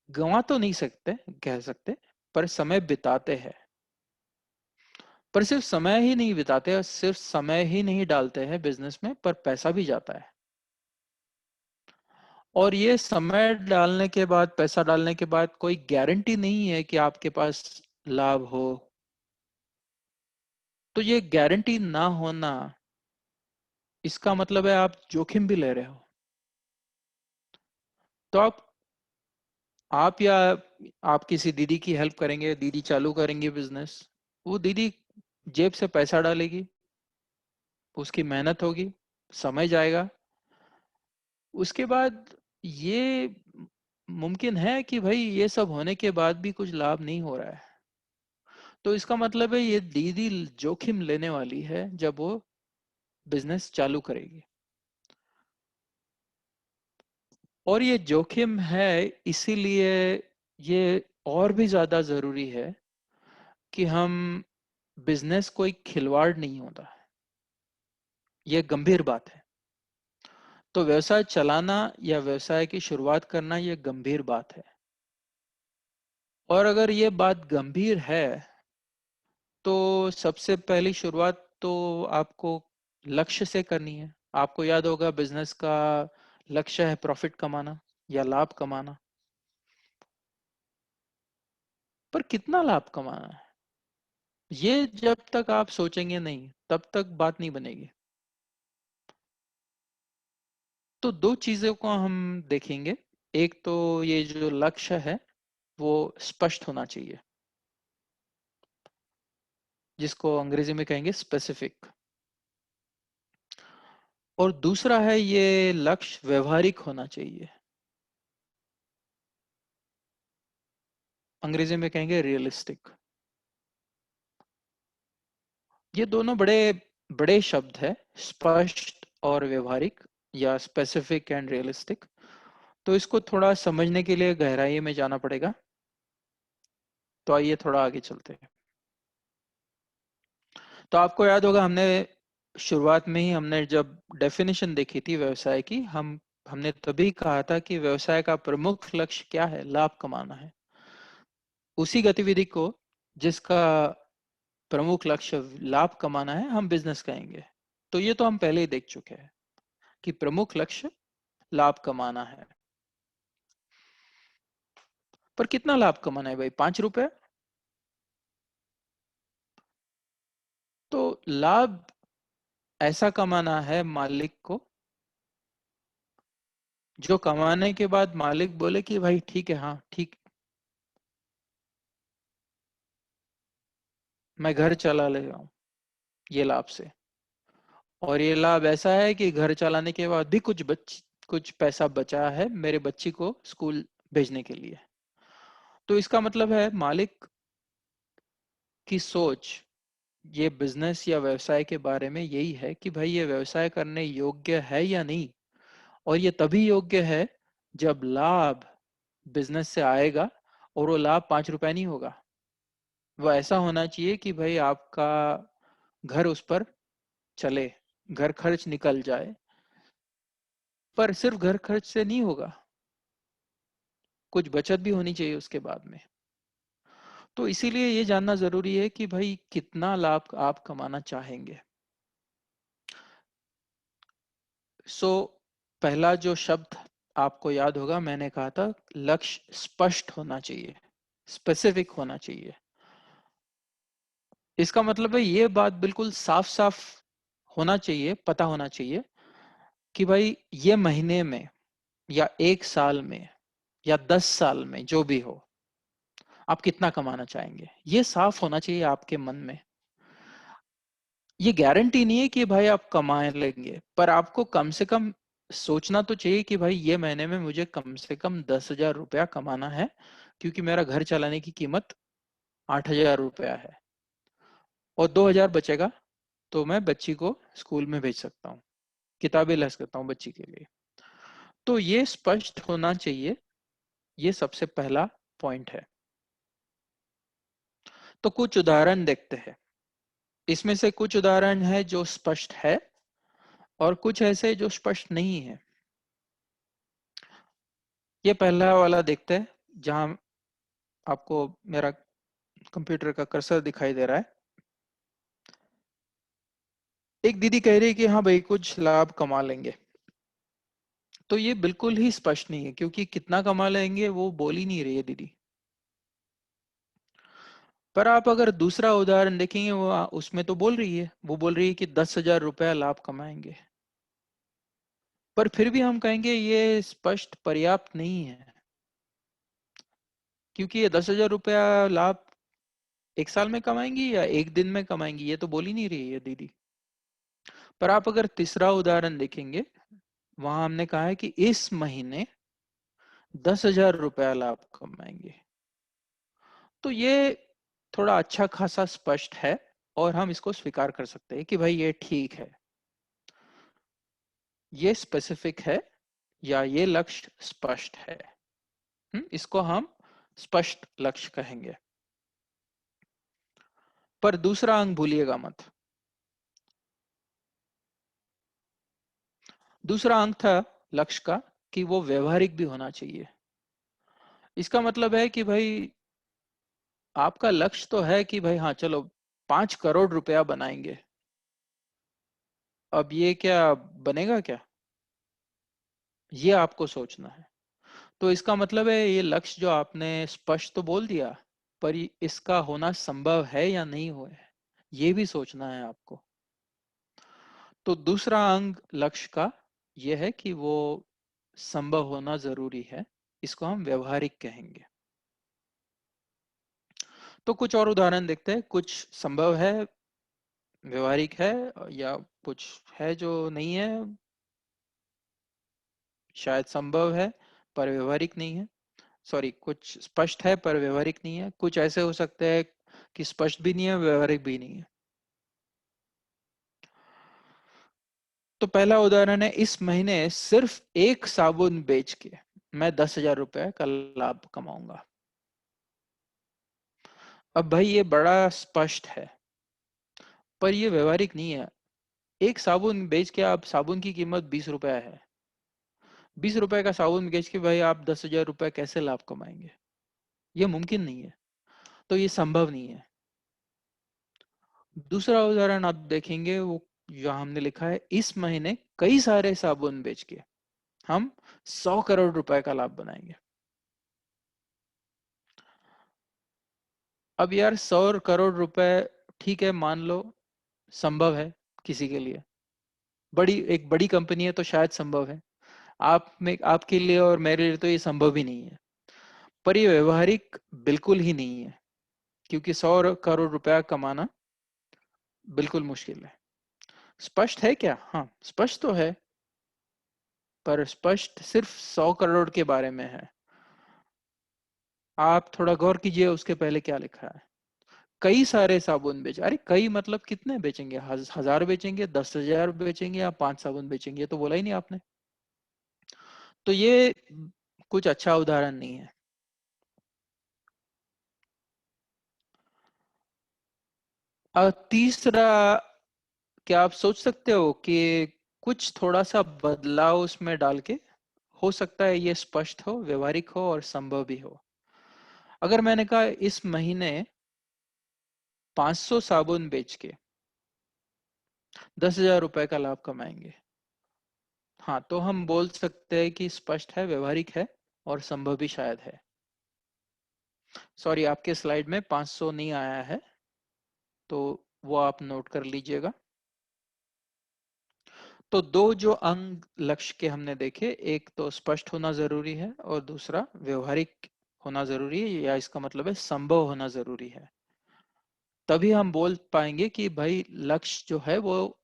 गंवा तो नहीं सकते, कह सकते, पर समय बिताते हैं। पर सिर्फ समय ही नहीं बिताते और सिर्फ समय ही नहीं डालते हैं बिजनेस में, पर पैसा भी जाता है। और ये समय डालने के बाद, पैसा डालने के बाद कोई गारंटी नहीं है कि आपके पास लाभ हो। तो ये गारंटी ना होना, इसका मतलब है आप जोखिम भी ले रहे हो। तो आप या आप किसी दीदी की हेल्प करेंगे, दीदी चालू करेंगे बिजनेस, वो दीदी जेब से पैसा डालेगी, उसकी मेहनत होगी, समय जाएगा। उसके बाद ये मुमकिन है कि भाई ये सब होने के बाद भी कुछ लाभ नहीं हो रहा है। तो इसका मतलब है ये दीदी जोखिम लेने वाली है जब वो बिजनेस चालू करेगी। और ये जोखिम है, इसीलिए ये और भी ज्यादा जरूरी है कि हम, बिजनेस कोई खिलवाड़ नहीं होता है, ये गंभीर बात है। तो व्यवसाय चलाना या व्यवसाय की शुरुआत करना ये गंभीर बात है। और अगर ये बात गंभीर है तो सबसे पहली शुरुआत तो आपको लक्ष्य से करनी है। आपको याद होगा बिजनेस का लक्ष्य है प्रॉफिट कमाना या लाभ कमाना। पर कितना लाभ कमाना है, ये जब तक आप सोचेंगे नहीं तब तक बात नहीं बनेगी। तो दो चीजों को हम देखेंगे। एक तो ये जो लक्ष्य है वो स्पष्ट होना चाहिए, जिसको अंग्रेजी में कहेंगे स्पेसिफिक। और दूसरा है ये लक्ष्य व्यवहारिक होना चाहिए, अंग्रेजी में कहेंगे रियलिस्टिक। ये दोनों बड़े बड़े शब्द है, स्पष्ट और व्यवहारिक, या स्पेसिफिक एंड रियलिस्टिक। तो इसको थोड़ा समझने के लिए गहराई में जाना पड़ेगा। तो आइए थोड़ा आगे चलते हैं। तो आपको याद होगा हमने शुरुआत में ही, हमने जब डेफिनेशन देखी थी व्यवसाय की, हमने तभी कहा था कि व्यवसाय का प्रमुख लक्ष्य क्या है, लाभ कमाना है। उसी गतिविधि को, जिसका प्रमुख लक्ष्य लाभ कमाना है, हम बिजनेस कहेंगे। तो ये तो हम पहले ही देख चुके हैं कि प्रमुख लक्ष्य लाभ कमाना है। पर कितना लाभ कमाना है भाई, 5 रुपए? तो लाभ ऐसा कमाना है मालिक को, जो कमाने के बाद मालिक बोले कि भाई ठीक है, हाँ ठीक, मैं घर चला ले रहा हूँ ये लाभ से। और ये लाभ ऐसा है कि घर चलाने के बाद भी कुछ पैसा बचा है मेरे बच्ची को स्कूल भेजने के लिए। तो इसका मतलब है मालिक की सोच ये बिजनेस या व्यवसाय के बारे में यही है कि भाई ये व्यवसाय करने योग्य है या नहीं। और ये तभी योग्य है जब लाभ बिजनेस से आएगा, और वो लाभ 5 रुपए नहीं होगा। वो ऐसा होना चाहिए कि भाई आपका घर उस पर चले, घर खर्च निकल जाए। पर सिर्फ घर खर्च से नहीं होगा, कुछ बचत भी होनी चाहिए उसके बाद में। तो इसीलिए ये जानना जरूरी है कि भाई कितना लाभ आप कमाना चाहेंगे। सो पहला जो शब्द आपको याद होगा, मैंने कहा था लक्ष्य स्पष्ट होना चाहिए, स्पेसिफिक होना चाहिए। इसका मतलब है ये बात बिल्कुल साफ साफ होना चाहिए, पता होना चाहिए कि भाई ये महीने में या 1 साल में या 10 साल में जो भी हो, आप कितना कमाना चाहेंगे, ये साफ होना चाहिए आपके मन में। ये गारंटी नहीं है कि भाई आप कमा लेंगे, पर आपको कम से कम सोचना तो चाहिए कि भाई ये महीने में मुझे कम से कम 10,000 रुपया कमाना है, क्योंकि मेरा घर चलाने की कीमत 8,000 रुपया है, और 2,000 बचेगा तो मैं बच्ची को स्कूल में भेज सकता हूँ, किताबें ला सकता हूँ बच्ची के लिए। तो ये स्पष्ट होना चाहिए, ये सबसे पहला पॉइंट है। तो कुछ उदाहरण देखते हैं। इसमें से कुछ उदाहरण है जो स्पष्ट है और कुछ ऐसे जो स्पष्ट नहीं है। ये पहला वाला देखते हैं, जहां आपको मेरा कंप्यूटर का कर्सर दिखाई दे रहा है। एक दीदी कह रही है कि हाँ भाई कुछ लाभ कमा लेंगे। तो ये बिल्कुल ही स्पष्ट नहीं है, क्योंकि कितना कमा लेंगे वो बोल ही नहीं रही है दीदी। पर आप अगर दूसरा उदाहरण देखेंगे, वो उसमें तो बोल रही है, वो बोल रही है कि 10,000 रुपया लाभ कमाएंगे। पर फिर भी हम कहेंगे ये स्पष्ट पर्याप्त नहीं है, क्योंकि ये 10,000 रुपया लाभ 1 साल में कमाएंगी या एक दिन में कमाएंगी, ये तो बोल ही नहीं रही है दीदी। पर आप अगर तीसरा उदाहरण देखेंगे, वहां हमने कहा है कि इस महीने 10,000 रुपया लाभ कमाएंगे। तो ये थोड़ा अच्छा खासा स्पष्ट है, और हम इसको स्वीकार कर सकते हैं कि भाई ये ठीक है, ये स्पेसिफिक है, या ये लक्ष्य स्पष्ट है। इसको हम स्पष्ट लक्ष्य कहेंगे। पर दूसरा अंग भूलिएगा मत। दूसरा अंग था लक्ष्य का कि वो व्यवहारिक भी होना चाहिए। इसका मतलब है कि भाई आपका लक्ष्य तो है कि भाई हाँ चलो 5 करोड़ रुपया बनाएंगे। अब ये क्या बनेगा क्या, ये आपको सोचना है। तो इसका मतलब है ये लक्ष्य जो आपने स्पष्ट तो बोल दिया, पर इसका होना संभव है या नहीं हो, ये भी सोचना है आपको। तो दूसरा अंग लक्ष्य का यह है कि वो संभव होना जरूरी है, इसको हम व्यवहारिक कहेंगे। तो कुछ और उदाहरण देखते हैं, कुछ संभव है, व्यवहारिक है, या कुछ है जो नहीं है, शायद संभव है पर व्यवहारिक नहीं है। सॉरी, कुछ स्पष्ट है पर व्यवहारिक नहीं है। कुछ ऐसे हो सकते हैं कि स्पष्ट भी नहीं है, व्यवहारिक भी नहीं है। तो पहला उदाहरण है, इस महीने सिर्फ एक साबुन बेच के मैं 10,000 रुपए का लाभ कमाऊंगा। अब भाई ये बड़ा स्पष्ट है, पर ये व्यवहारिक नहीं है। एक साबुन बेच के, आप साबुन की कीमत 20 रुपया है, 20 रुपए का साबुन बेच के भाई आप 10,000 रुपए कैसे लाभ कमाएंगे, ये मुमकिन नहीं है। तो ये संभव नहीं है। दूसरा उदाहरण आप देखेंगे, वो जो हमने लिखा है, इस महीने कई सारे साबुन बेच के हम 100 करोड़ रुपए का लाभ बनाएंगे। अब यार 100 करोड़ रुपए, ठीक है मान लो संभव है किसी के लिए, एक बड़ी कंपनी है तो शायद संभव है। आप में, आपके लिए और मेरे लिए तो ये संभव ही नहीं है। पर ये व्यवहारिक बिल्कुल ही नहीं है, क्योंकि 100 करोड़ रुपया कमाना बिल्कुल मुश्किल है। स्पष्ट है क्या? हाँ स्पष्ट तो है, पर स्पष्ट सिर्फ 100 करोड़ के बारे में है। आप थोड़ा गौर कीजिए उसके पहले क्या लिखा है। कई सारे साबुन बेचे, अरे कई मतलब कितने बेचेंगे, 1,000 बेचेंगे, 10,000 बेचेंगे, या 5 साबुन बेचेंगे, ये तो बोला ही नहीं आपने। तो ये कुछ अच्छा उदाहरण नहीं है। तीसरा, क्या आप सोच सकते हो कि कुछ थोड़ा सा बदलाव उसमें डाल के, हो सकता है ये स्पष्ट हो, व्यवहारिक हो और संभव भी हो। अगर मैंने कहा इस महीने 500 साबुन बेच के 10,000 रुपए का लाभ कमाएंगे, हाँ, तो हम बोल सकते हैं कि स्पष्ट है, व्यवहारिक है और संभव भी शायद है। सॉरी, आपके स्लाइड में 500 नहीं आया है, तो वो आप नोट कर लीजिएगा। तो दो जो अंग लक्ष्य के हमने देखे, एक तो स्पष्ट होना जरूरी है और दूसरा व्यवहारिक होना जरूरी है, या इसका मतलब है संभव होना जरूरी है। तभी हम बोल पाएंगे कि भाई लक्ष्य जो है वो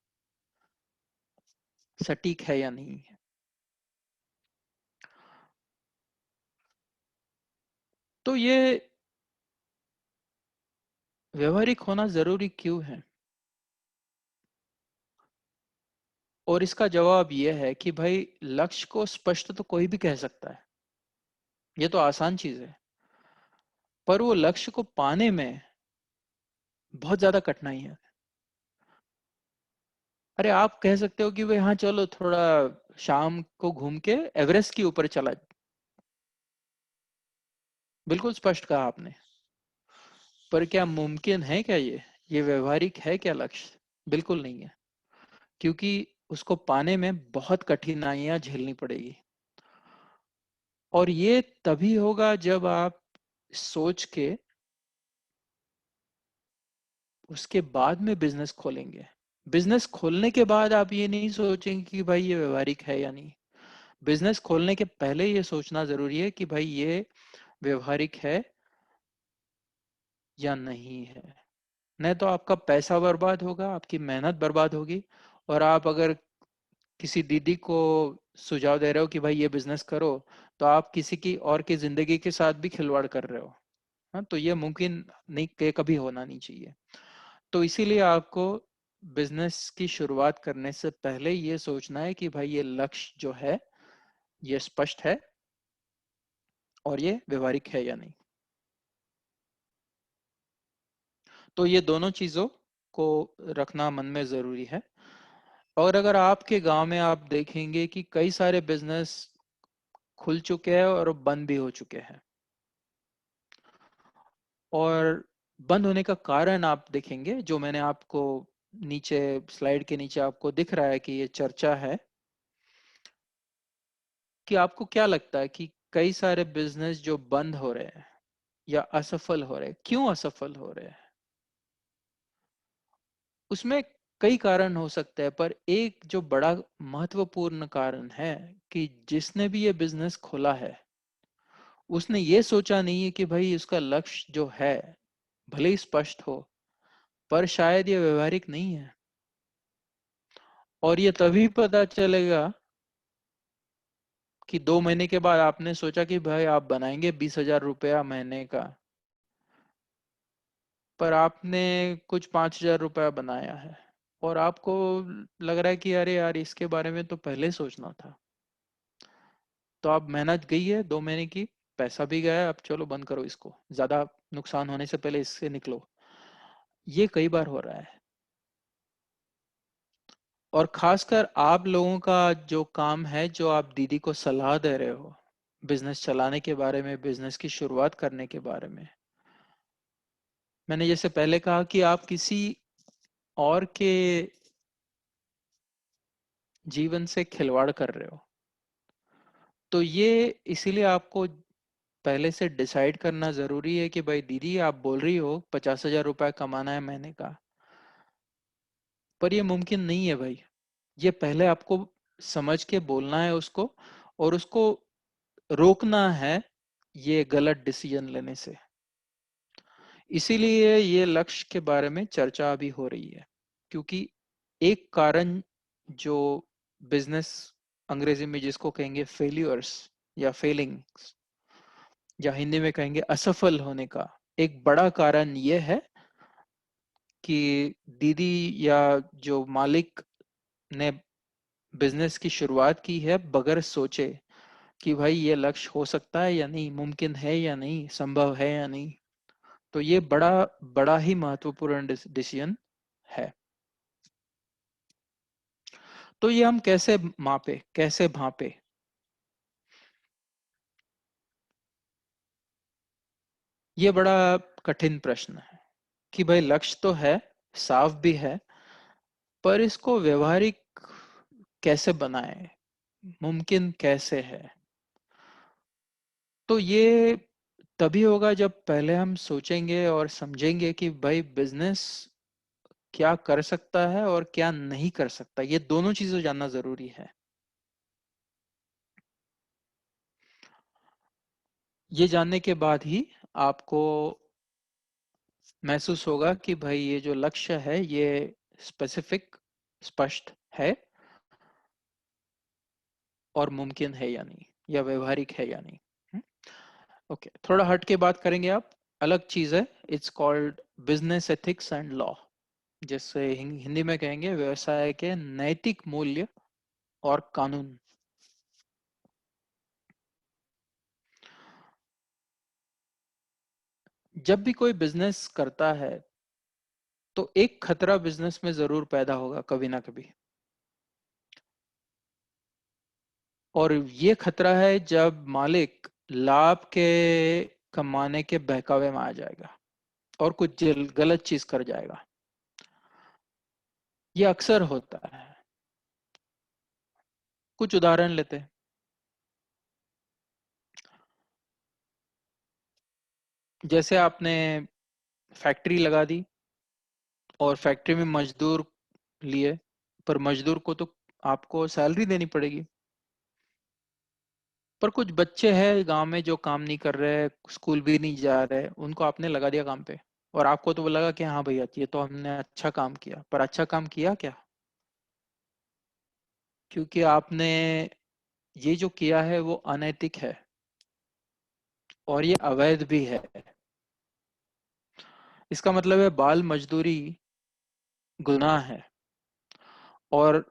सटीक है या नहीं है। तो ये व्यवहारिक होना जरूरी क्यों है? और इसका जवाब यह है कि भाई लक्ष्य को स्पष्ट तो कोई भी कह सकता है, ये तो आसान चीज है, पर वो लक्ष्य को पाने में बहुत ज्यादा कठिनाई है। अरे आप कह सकते हो कि भाई हाँ चलो थोड़ा शाम को घूम के एवरेस्ट के ऊपर चला, बिल्कुल स्पष्ट कहा आपने, पर क्या मुमकिन है क्या ये व्यवहारिक है क्या लक्ष्य? बिल्कुल नहीं है, क्योंकि उसको पाने में बहुत कठिनाइयां झेलनी पड़ेगी। और ये तभी होगा जब आप सोच के उसके बाद में बिजनेस खोलेंगे। बिजनेस खोलने के बाद आप ये नहीं सोचेंगे कि भाई ये व्यवहारिक है या नहीं। बिजनेस खोलने के पहले ये सोचना जरूरी है कि भाई ये व्यवहारिक है या नहीं है। नहीं तो आपका पैसा बर्बाद होगा, आपकी मेहनत बर्बाद होगी। और आप अगर किसी दीदी को सुझाव दे रहे हो कि भाई ये बिजनेस करो, तो आप किसी की और की जिंदगी के साथ भी खिलवाड़ कर रहे हो। हाँ, तो ये मुमकिन नहीं, कि कभी होना नहीं चाहिए। तो इसीलिए आपको बिजनेस की शुरुआत करने से पहले ये सोचना है कि भाई ये लक्ष्य जो है ये स्पष्ट है और ये व्यवहारिक है या नहीं। तो ये दोनों चीजों को रखना मन में जरूरी है। और अगर आपके गांव में आप देखेंगे कि कई सारे बिजनेस खुल चुके हैं और बंद भी हो चुके हैं, और बंद होने का कारण आप देखेंगे, जो मैंने आपको नीचे स्लाइड के नीचे आपको दिख रहा है कि ये चर्चा है, कि आपको क्या लगता है कि कई सारे बिजनेस जो बंद हो रहे हैं या असफल हो रहे हैं, क्यों असफल हो रहे हैं? उसमें कई कारण हो सकते हैं, पर एक जो बड़ा महत्वपूर्ण कारण है कि जिसने भी ये बिजनेस खोला है, उसने ये सोचा नहीं है कि भाई उसका लक्ष्य जो है भले ही स्पष्ट हो, पर शायद ये व्यवहारिक नहीं है। और ये तभी पता चलेगा कि 2 महीने के बाद आपने सोचा कि भाई आप बनाएंगे 20,000 रुपया महीने का, पर आपने कुछ 5,000 रुपया बनाया है, और आपको लग रहा है कि अरे यार इसके बारे में तो पहले सोचना था। तो आप मेहनत गई है 2 महीने की, पैसा भी गया है, अब चलो बंद करो इसको, ज्यादा नुकसान होने से पहले इससे निकलो। ये कई बार हो रहा है। और खासकर आप लोगों का जो काम है, जो आप दीदी को सलाह दे रहे हो बिजनेस चलाने के बारे में, बिजनेस की शुरुआत करने के बारे में, मैंने जैसे पहले कहा कि आप किसी और के जीवन से खिलवाड़ कर रहे हो। तो ये इसीलिए आपको पहले से डिसाइड करना जरूरी है कि भाई दीदी आप बोल रही हो 50,000 रुपया कमाना है महीने का, पर ये मुमकिन नहीं है भाई। ये पहले आपको समझ के बोलना है उसको, और उसको रोकना है ये गलत डिसीजन लेने से। इसीलिए ये लक्ष्य के बारे में चर्चा अभी हो रही है, क्योंकि एक कारण जो बिजनेस, अंग्रेजी में जिसको कहेंगे फेल्यूर्स या फेलिंग्स, या हिंदी में कहेंगे असफल होने का, एक बड़ा कारण यह है कि दीदी या जो मालिक ने बिजनेस की शुरुआत की है बगैर सोचे कि भाई ये लक्ष्य हो सकता है या नहीं, मुमकिन है या नहीं, संभव है या नहीं। तो ये बड़ा बड़ा ही महत्वपूर्ण डिसीजन है। तो ये हम कैसे मापे, कैसे भांपे? ये बड़ा कठिन प्रश्न है कि भाई लक्ष्य तो है, साफ भी है, पर इसको व्यवहारिक कैसे बनाए, मुमकिन कैसे है? तो ये तभी होगा जब पहले हम सोचेंगे और समझेंगे कि भाई बिजनेस क्या कर सकता है और क्या नहीं कर सकता। ये दोनों चीजें जानना जरूरी है। ये जानने के बाद ही आपको महसूस होगा कि भाई ये जो लक्ष्य है ये स्पेसिफिक, स्पष्ट है और मुमकिन है या नहीं, या व्यवहारिक है या नहीं। ओके, थोड़ा हट के बात करेंगे आप। अलग चीज है, it's called business ethics and law. जैसे हिंदी में कहेंगे व्यवसाय के नैतिक मूल्य और कानून। जब भी कोई बिजनेस करता है तो एक खतरा बिजनेस में जरूर पैदा होगा कभी ना कभी। और ये खतरा है जब मालिक लाभ के कमाने के बहकावे में आ जाएगा और कुछ गलत चीज कर जाएगा। ये अक्सर होता है। कुछ उदाहरण लेते हैं। जैसे आपने फैक्ट्री लगा दी और फैक्ट्री में मजदूर लिए, पर मजदूर को तो आपको सैलरी देनी पड़ेगी। पर कुछ बच्चे हैं गांव में जो काम नहीं कर रहे, स्कूल भी नहीं जा रहे, उनको आपने लगा दिया काम पे। और आपको तो वो लगा कि हाँ भैया ये तो हमने अच्छा काम किया, पर अच्छा काम किया क्या? क्योंकि आपने ये जो किया है वो अनैतिक है और ये अवैध भी है। इसका मतलब है बाल मजदूरी गुनाह है, और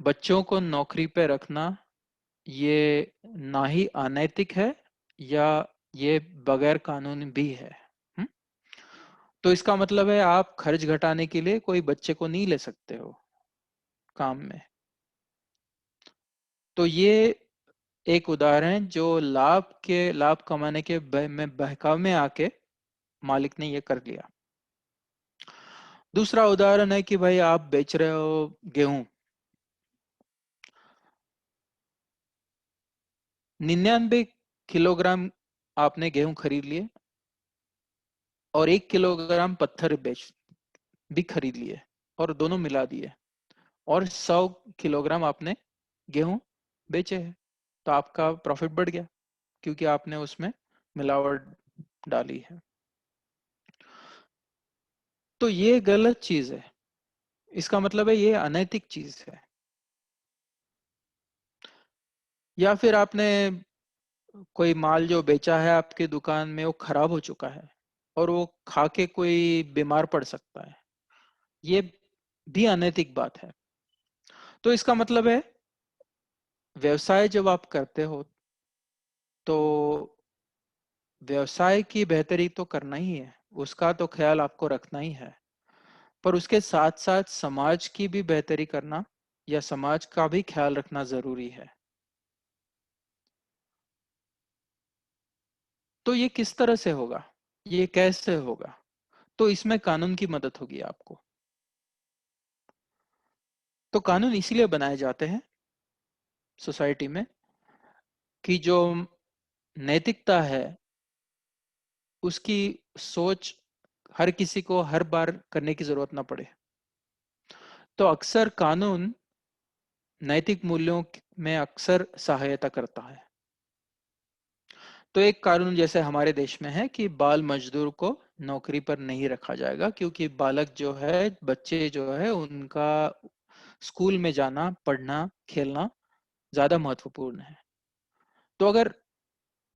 बच्चों को नौकरी पे रखना ये ना ही अनैतिक है, या ये बगैर कानून भी है। हुँ? तो इसका मतलब है आप खर्च घटाने के लिए कोई बच्चे को नहीं ले सकते हो काम में। तो ये एक उदाहरण है जो लाभ कमाने के में बहकाव में आके मालिक ने ये कर लिया। दूसरा उदाहरण है कि भाई आप बेच रहे हो गेहूं। 99 किलोग्राम आपने गेहूं खरीद लिए और 1 किलोग्राम पत्थर बेच भी खरीद लिए और दोनों मिला दिए, और 100 किलोग्राम आपने गेहूं बेचे हैं। तो आपका प्रॉफिट बढ़ गया क्योंकि आपने उसमें मिलावट डाली है। तो ये गलत चीज है। इसका मतलब है ये अनैतिक चीज है। या फिर आपने कोई माल जो बेचा है आपके दुकान में वो खराब हो चुका है और वो खा के कोई बीमार पड़ सकता है, ये भी अनैतिक बात है। तो इसका मतलब है व्यवसाय जब आप करते हो तो व्यवसाय की बेहतरी तो करना ही है, उसका तो ख्याल आपको रखना ही है, पर उसके साथ साथ समाज की भी बेहतरी करना या समाज का भी ख्याल रखना जरूरी है। तो ये किस तरह से होगा, ये कैसे होगा? तो इसमें कानून की मदद होगी आपको। तो कानून इसीलिए बनाए जाते हैं सोसाइटी में कि जो नैतिकता है उसकी सोच हर किसी को हर बार करने की जरूरत ना पड़े। तो अक्सर कानून नैतिक मूल्यों में अक्सर सहायता करता है। तो एक कानून जैसे हमारे देश में है कि बाल मजदूर को नौकरी पर नहीं रखा जाएगा, क्योंकि बालक जो है, बच्चे जो है, उनका स्कूल में जाना, पढ़ना, खेलना ज्यादा महत्वपूर्ण है। तो अगर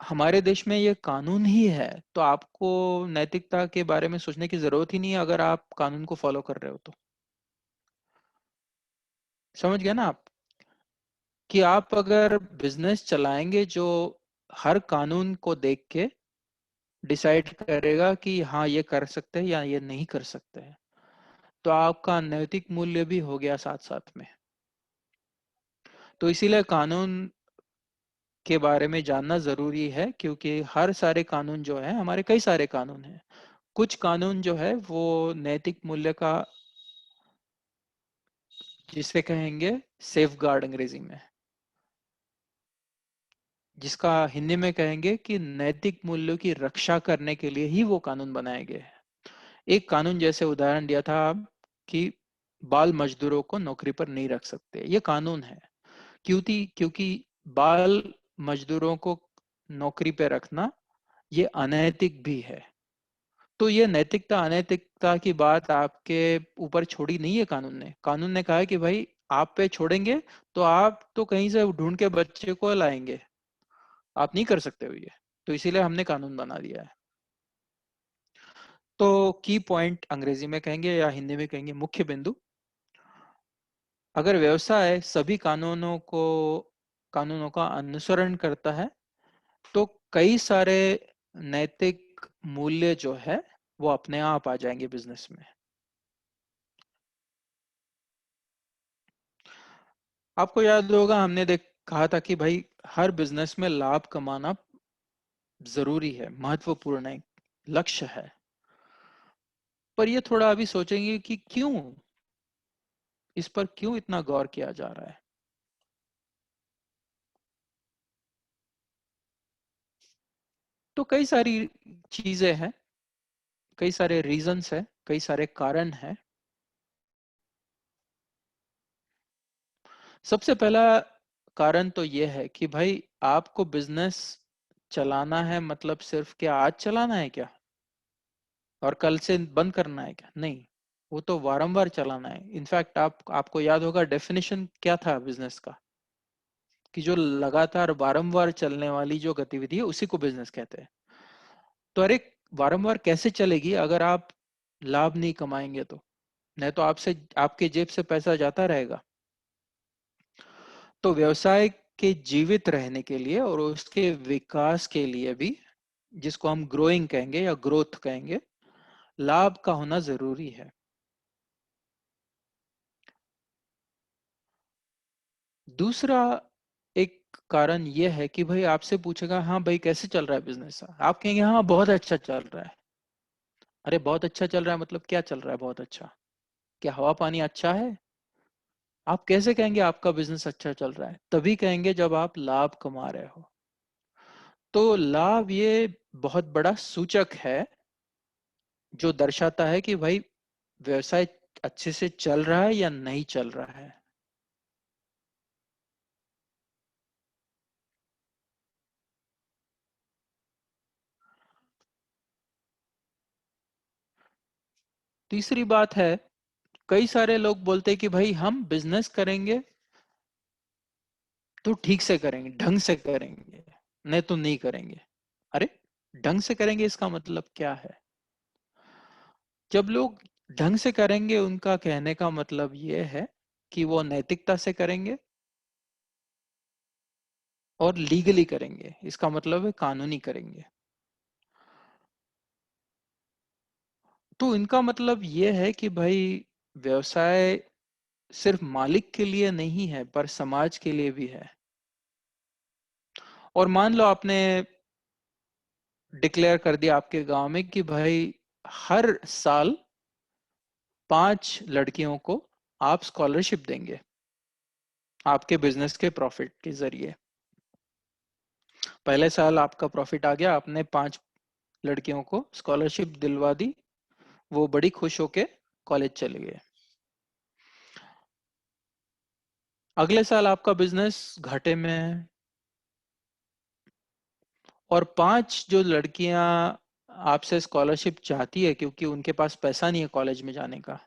हमारे देश में ये कानून ही है तो आपको नैतिकता के बारे में सोचने की जरूरत ही नहीं है, अगर आप कानून को फॉलो कर रहे हो तो। समझ गए ना आप? कि आप अगर बिजनेस चलाएंगे जो हर कानून को देख के डिसाइड करेगा कि हाँ ये कर सकते हैं या ये नहीं कर सकते हैं। तो आपका नैतिक मूल्य भी हो गया साथ साथ में। तो इसीलिए कानून के बारे में जानना जरूरी है, क्योंकि हर सारे कानून जो है, हमारे कई सारे कानून हैं, कुछ कानून जो है वो नैतिक मूल्य का, जिसे कहेंगे सेफ गार्ड अंग्रेजी में, जिसका हिंदी में कहेंगे कि नैतिक मूल्यों की रक्षा करने के लिए ही वो कानून बनाए गए हैं। एक कानून जैसे उदाहरण दिया था आप कि बाल मजदूरों को नौकरी पर नहीं रख सकते, ये कानून है। क्योंकि बाल मजदूरों को नौकरी पे रखना ये अनैतिक भी है। तो ये नैतिकता अनैतिकता की बात आपके ऊपर छोड़ी नहीं है कानून ने। कानून ने कहा है कि भाई आप पे छोड़ेंगे तो आप तो कहीं से ढूंढ के बच्चे को लाएंगे, आप नहीं कर सकते हो ये। तो इसीलिए हमने कानून बना दिया है। तो की पॉइंट अंग्रेजी में कहेंगे या हिंदी में कहेंगे मुख्य बिंदु, अगर व्यवसाय सभी कानूनों का अनुसरण करता है तो कई सारे नैतिक मूल्य जो है वो अपने आप आ जाएंगे बिजनेस में। आपको याद होगा हमने देख कहा था कि भाई हर बिजनेस में लाभ कमाना जरूरी है, महत्वपूर्ण है, लक्ष्य है। पर ये थोड़ा अभी सोचेंगे कि क्यों, इस पर क्यों इतना गौर किया जा रहा है। तो कई सारी चीजें हैं, कई सारे रीजंस है, कई सारे कारण है। सबसे पहला कारण तो यह है कि भाई आपको बिजनेस चलाना है, मतलब सिर्फ क्या आज चलाना है क्या और कल से बंद करना है क्या? नहीं, वो तो वारंवार चलाना है। इनफैक्ट आपको याद होगा डेफिनेशन क्या था बिजनेस का, कि जो लगातार वारंवार चलने वाली जो गतिविधि है उसी को बिजनेस कहते हैं। तो अरे वारंवार कैसे चलेगी अगर आप लाभ नहीं कमाएंगे तो? नहीं तो आपसे आपके जेब से पैसा जाता रहेगा। तो व्यवसाय के जीवित रहने के लिए और उसके विकास के लिए भी, जिसको हम ग्रोइंग कहेंगे या ग्रोथ कहेंगे, लाभ का होना जरूरी है। दूसरा एक कारण यह है कि भाई आपसे पूछेगा हाँ भाई कैसे चल रहा है बिजनेस, आप कहेंगे हाँ बहुत अच्छा चल रहा है। अरे बहुत अच्छा चल रहा है मतलब क्या चल रहा है बहुत अच्छा? क्या हवा पानी अच्छा है? आप कैसे कहेंगे आपका बिजनेस अच्छा चल रहा है? तभी कहेंगे जब आप लाभ कमा रहे हो। तो लाभ ये बहुत बड़ा सूचक है जो दर्शाता है कि भाई व्यवसाय अच्छे से चल रहा है या नहीं चल रहा है। तीसरी बात है, कई सारे लोग बोलते हैं कि भाई हम बिजनेस करेंगे तो ठीक से करेंगे, ढंग से करेंगे, नहीं तो नहीं करेंगे। अरे ढंग से करेंगे इसका मतलब क्या है? जब लोग ढंग से करेंगे उनका कहने का मतलब ये है कि वो नैतिकता से करेंगे और लीगली करेंगे, इसका मतलब है कानूनी करेंगे। तो इनका मतलब ये है कि भाई व्यवसाय सिर्फ मालिक के लिए नहीं है पर समाज के लिए भी है। और मान लो आपने डिक्लेयर कर दिया आपके गांव में कि भाई हर साल 5 लड़कियों को आप स्कॉलरशिप देंगे आपके बिजनेस के प्रॉफिट के जरिए। पहले साल आपका प्रॉफिट आ गया, आपने 5 लड़कियों को स्कॉलरशिप दिलवा दी, वो बड़ी खुश होके कॉलेज चले गए। अगले साल आपका बिजनेस घाटे में है और 5 जो लड़कियां आपसे स्कॉलरशिप चाहती है क्योंकि उनके पास पैसा नहीं है कॉलेज में जाने का,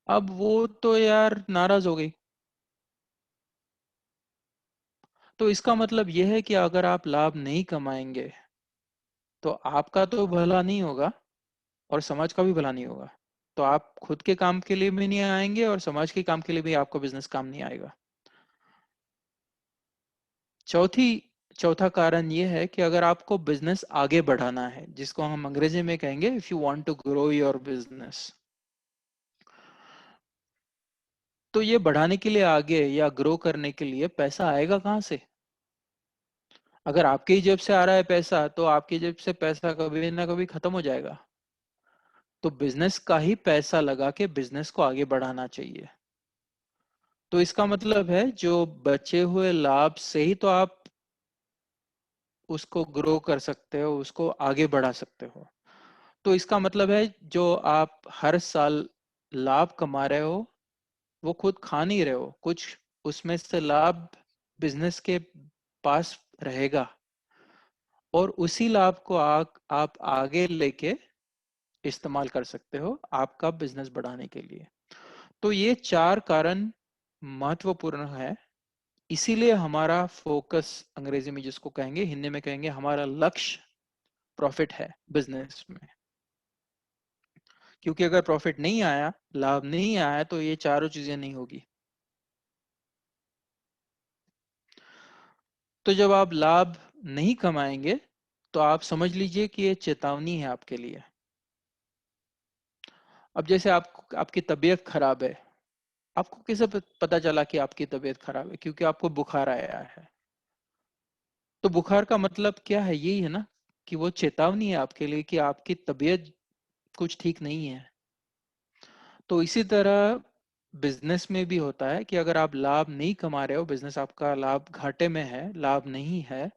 अब वो तो यार नाराज हो गई। तो इसका मतलब यह है कि अगर आप लाभ नहीं कमाएंगे तो आपका तो भला नहीं होगा और समाज का भी भला नहीं होगा। तो आप खुद के काम के लिए भी नहीं आएंगे और समाज के काम के लिए भी आपका बिजनेस काम नहीं आएगा। चौथी चौथा कारण ये है कि अगर आपको बिजनेस आगे बढ़ाना है, जिसको हम अंग्रेजी में कहेंगे if you want to grow your business, तो ये बढ़ाने के लिए आगे या ग्रो करने के लिए पैसा आएगा कहाँ से? अगर आपके ही जेब से आ रहा है पैसा, तो आपकी जेब से पैसा कभी ना कभी खत्म हो जाएगा। तो बिजनेस का ही पैसा लगा के बिजनेस को आगे बढ़ाना चाहिए। तो इसका मतलब है जो बचे हुए लाभ से ही तो आप उसको ग्रो कर सकते हो, उसको आगे बढ़ा सकते हो। तो इसका मतलब है जो आप हर साल लाभ कमा रहे हो वो खुद खा नहीं रहे हो, कुछ उसमें से लाभ बिजनेस के पास रहेगा और उसी लाभ को आप आगे लेके इस्तेमाल कर सकते हो आपका बिजनेस बढ़ाने के लिए। तो ये चार कारण महत्वपूर्ण है। इसीलिए हमारा फोकस, अंग्रेजी में जिसको कहेंगे, हिंदी में कहेंगे हमारा लक्ष्य प्रॉफिट है बिजनेस में। क्योंकि अगर प्रॉफिट नहीं आया, लाभ नहीं आया, तो ये चारों चीजें नहीं होगी। तो जब आप लाभ नहीं कमाएंगे तो आप समझ लीजिए कि ये चेतावनी है आपके लिए। अब जैसे आपकी तबीयत खराब है, आपको कैसे पता चला कि आपकी तबीयत खराब है? क्योंकि आपको बुखार आया है। तो बुखार का मतलब क्या है? यही है ना कि वो चेतावनी है आपके लिए कि आपकी तबीयत कुछ ठीक नहीं है। तो इसी तरह बिजनेस में भी होता है कि अगर आप लाभ नहीं कमा रहे हो, बिजनेस आपका लाभ घाटे में है, लाभ नहीं है,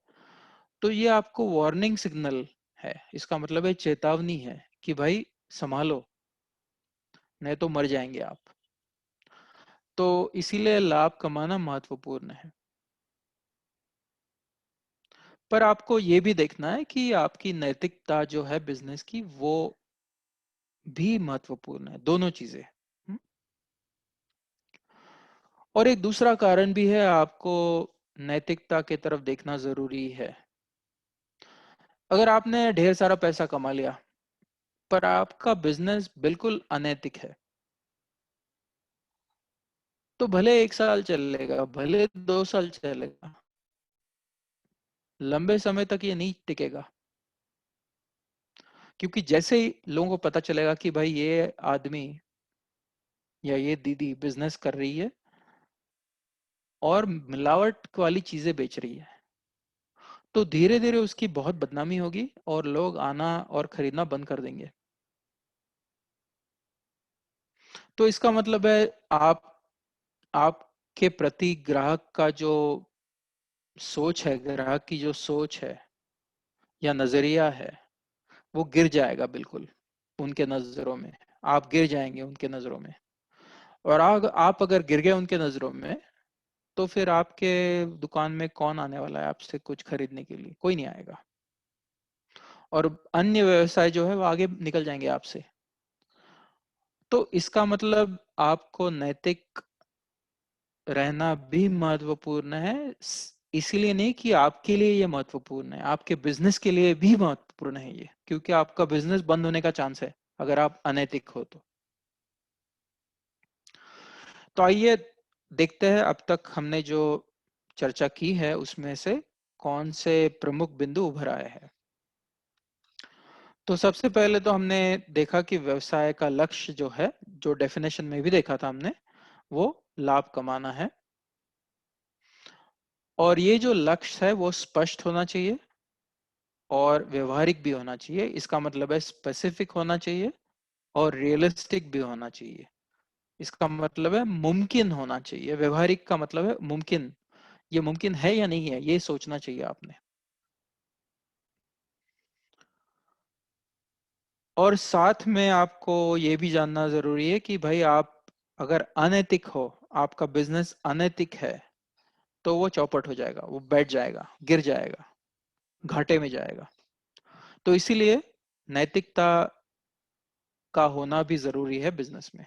तो ये आपको वार्निंग सिग्नल है। इसका मतलब है चेतावनी है कि भाई संभालो, नहीं तो मर जाएंगे आप। तो इसीलिए लाभ कमाना महत्वपूर्ण है। पर आपको ये भी देखना है कि आपकी नैतिकता जो है बिजनेस की, वो भी महत्वपूर्ण है, दोनों चीजें। हम्म? और एक दूसरा कारण भी है, आपको नैतिकता की तरफ देखना जरूरी है। अगर आपने ढेर सारा पैसा कमा लिया पर आपका बिजनेस बिल्कुल अनैतिक है, तो भले 1 साल चलेगा, भले 2 साल चलेगा, लंबे समय तक ये नहीं टिकेगा। क्योंकि जैसे ही लोगों को पता चलेगा कि भाई ये आदमी या ये दीदी बिजनेस कर रही है और मिलावट वाली चीजें बेच रही है, तो धीरे धीरे उसकी बहुत बदनामी होगी और लोग आना और खरीदना बंद कर देंगे। तो इसका मतलब है आप आपके प्रति ग्राहक का जो सोच है, ग्राहक की जो सोच है या नजरिया है, वो गिर जाएगा बिल्कुल उनके नजरों में। आप गिर जाएंगे उनके नजरों में। और आप अगर गिर गए उनके नजरों में, तो फिर आपके दुकान में कौन आने वाला है आपसे कुछ खरीदने के लिए? कोई नहीं आएगा। और अन्य व्यवसाय जो है वो आगे निकल जाएंगे आपसे। तो इसका मतलब आपको नैतिक रहना भी महत्वपूर्ण है। इसीलिए नहीं कि आपके लिए ये महत्वपूर्ण है, आपके बिजनेस के लिए भी महत्वपूर्ण है ये, क्योंकि आपका बिजनेस बंद होने का चांस है अगर आप अनैतिक हो तो आइए देखते हैं अब तक हमने जो चर्चा की है उसमें से कौन से प्रमुख बिंदु उभर आए हैं। तो सबसे पहले तो हमने देखा कि व्यवसाय का लक्ष्य जो है, जो डेफिनेशन में भी देखा था हमने, वो लाभ कमाना है। और ये जो लक्ष्य है वो स्पष्ट होना चाहिए और व्यवहारिक भी होना चाहिए। इसका मतलब है स्पेसिफिक होना चाहिए और रियलिस्टिक भी होना चाहिए। इसका मतलब है मुमकिन होना चाहिए। व्यवहारिक का मतलब है मुमकिन, ये मुमकिन है या नहीं है, ये सोचना चाहिए आपने। और साथ में आपको ये भी जानना जरूरी है कि भाई आप अगर अनैतिक हो, आपका बिजनेस अनैतिक है, तो वो चौपट हो जाएगा, वो बैठ जाएगा, गिर जाएगा, घाटे में जाएगा। तो इसीलिए नैतिकता का होना भी जरूरी है बिजनेस में।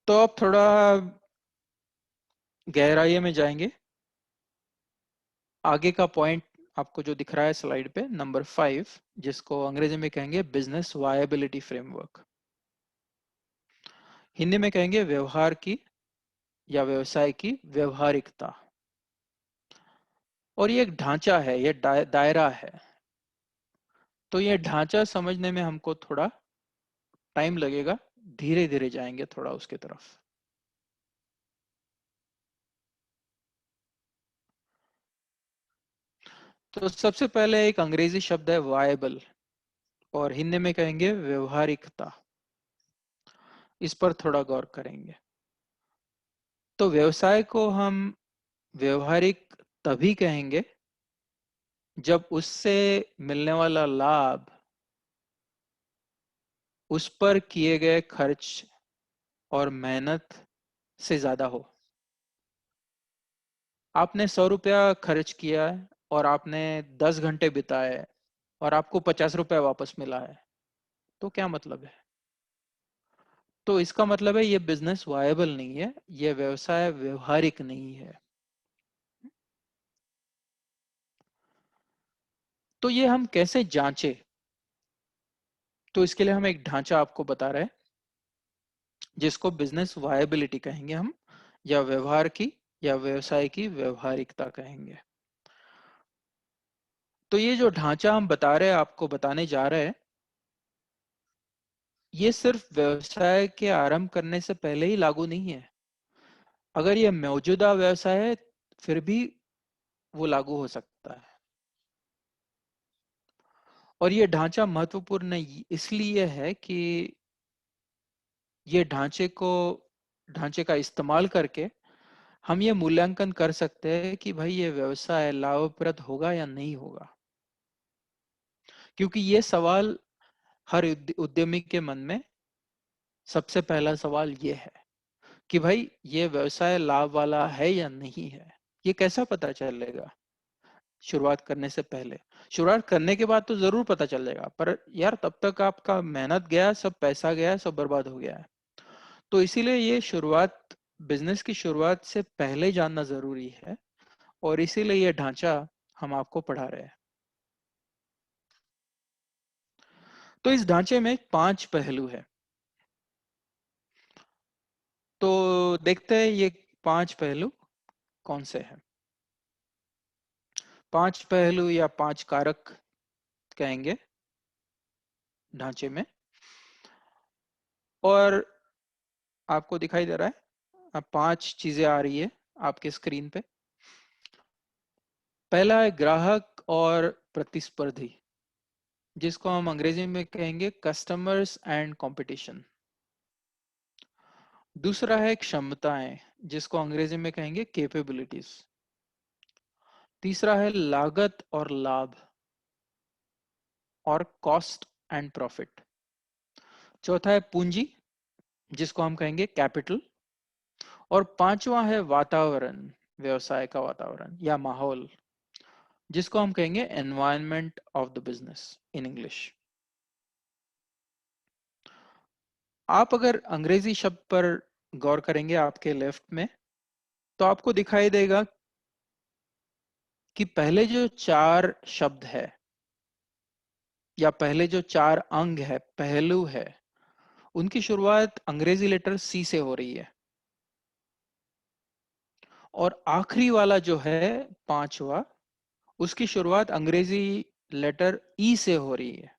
तो अब थोड़ा गहराई में जाएंगे। आगे का पॉइंट आपको जो दिख रहा है स्लाइड पे, नंबर 5, जिसको अंग्रेजी में कहेंगे बिजनेस वायबिलिटी फ्रेमवर्क। हिंदी में कहेंगे व्यवहार की या व्यवसाय की व्यवहारिकता। और ये एक ढांचा है, ये दायरा है। तो ये ढांचा समझने में हमको थोड़ा टाइम लगेगा, धीरे धीरे जाएंगे थोड़ा उसके तरफ। तो सबसे पहले एक अंग्रेजी शब्द है वायबल, और हिंदी में कहेंगे व्यवहारिकता। इस पर थोड़ा गौर करेंगे। तो व्यवसाय को हम व्यवहारिक तभी कहेंगे जब उससे मिलने वाला लाभ उस पर किए गए खर्च और मेहनत से ज्यादा हो। आपने 100 रुपया खर्च किया है और आपने 10 घंटे बिताए और आपको 50 रुपया वापस मिला है, तो क्या मतलब है? तो इसका मतलब है ये बिजनेस वायबल नहीं है, ये व्यवसाय व्यवहारिक नहीं है। तो ये हम कैसे जांचे? तो इसके लिए हम एक ढांचा आपको बता रहे हैं जिसको बिजनेस वायबिलिटी कहेंगे हम, या व्यवहार की या व्यवसाय की व्यवहारिकता कहेंगे। तो ये जो ढांचा हम बता रहे हैं, आपको बताने जा रहे हैं, ये सिर्फ व्यवसाय के आरंभ करने से पहले ही लागू नहीं है। अगर ये मौजूदा व्यवसाय है फिर भी वो लागू हो सकता है। और ये ढांचा महत्वपूर्ण इसलिए है कि ये ढांचे का इस्तेमाल करके हम ये मूल्यांकन कर सकते हैं कि भाई ये व्यवसाय लाभप्रद होगा या नहीं होगा। क्योंकि ये सवाल हर उद्यमी के मन में सबसे पहला सवाल ये है कि भाई ये व्यवसाय लाभ वाला है या नहीं है। ये कैसा पता चलेगा? शुरुआत करने से पहले। शुरुआत करने के बाद तो जरूर पता चल जाएगा, पर यार तब तक आपका मेहनत गया, सब पैसा गया, सब बर्बाद हो गया है। तो इसीलिए ये शुरुआत, बिजनेस की शुरुआत से पहले जानना जरूरी है, और इसीलिए ये ढांचा हम आपको पढ़ा रहे हैं। तो इस ढांचे में 5 पहलू है। तो देखते हैं ये 5 पहलू कौन से हैं। 5 पहलू या 5 कारक कहेंगे ढांचे में। और आपको दिखाई दे रहा है, अब 5 चीजें आ रही है आपके स्क्रीन पे। पहला है ग्राहक और प्रतिस्पर्धी, जिसको हम अंग्रेजी में कहेंगे कस्टमर्स एंड कंपटीशन। दूसरा है क्षमताएं, जिसको अंग्रेजी में कहेंगे कैपेबिलिटीज। तीसरा है लागत और लाभ, और कॉस्ट एंड प्रॉफिट। चौथा है पूंजी, जिसको हम कहेंगे कैपिटल। और पांचवा है वातावरण, व्यवसाय का वातावरण या माहौल, जिसको हम कहेंगे environment of the business in English. आप अगर अंग्रेजी शब्द पर गौर करेंगे आपके लेफ्ट में, तो आपको दिखाई देगा कि पहले जो 4 शब्द है या पहले जो 4 अंग है, पहलू है, उनकी शुरुआत अंग्रेजी लेटर सी से हो रही है। और आखिरी वाला जो है, पांचवा, उसकी शुरुआत अंग्रेजी लेटर ई से हो रही है।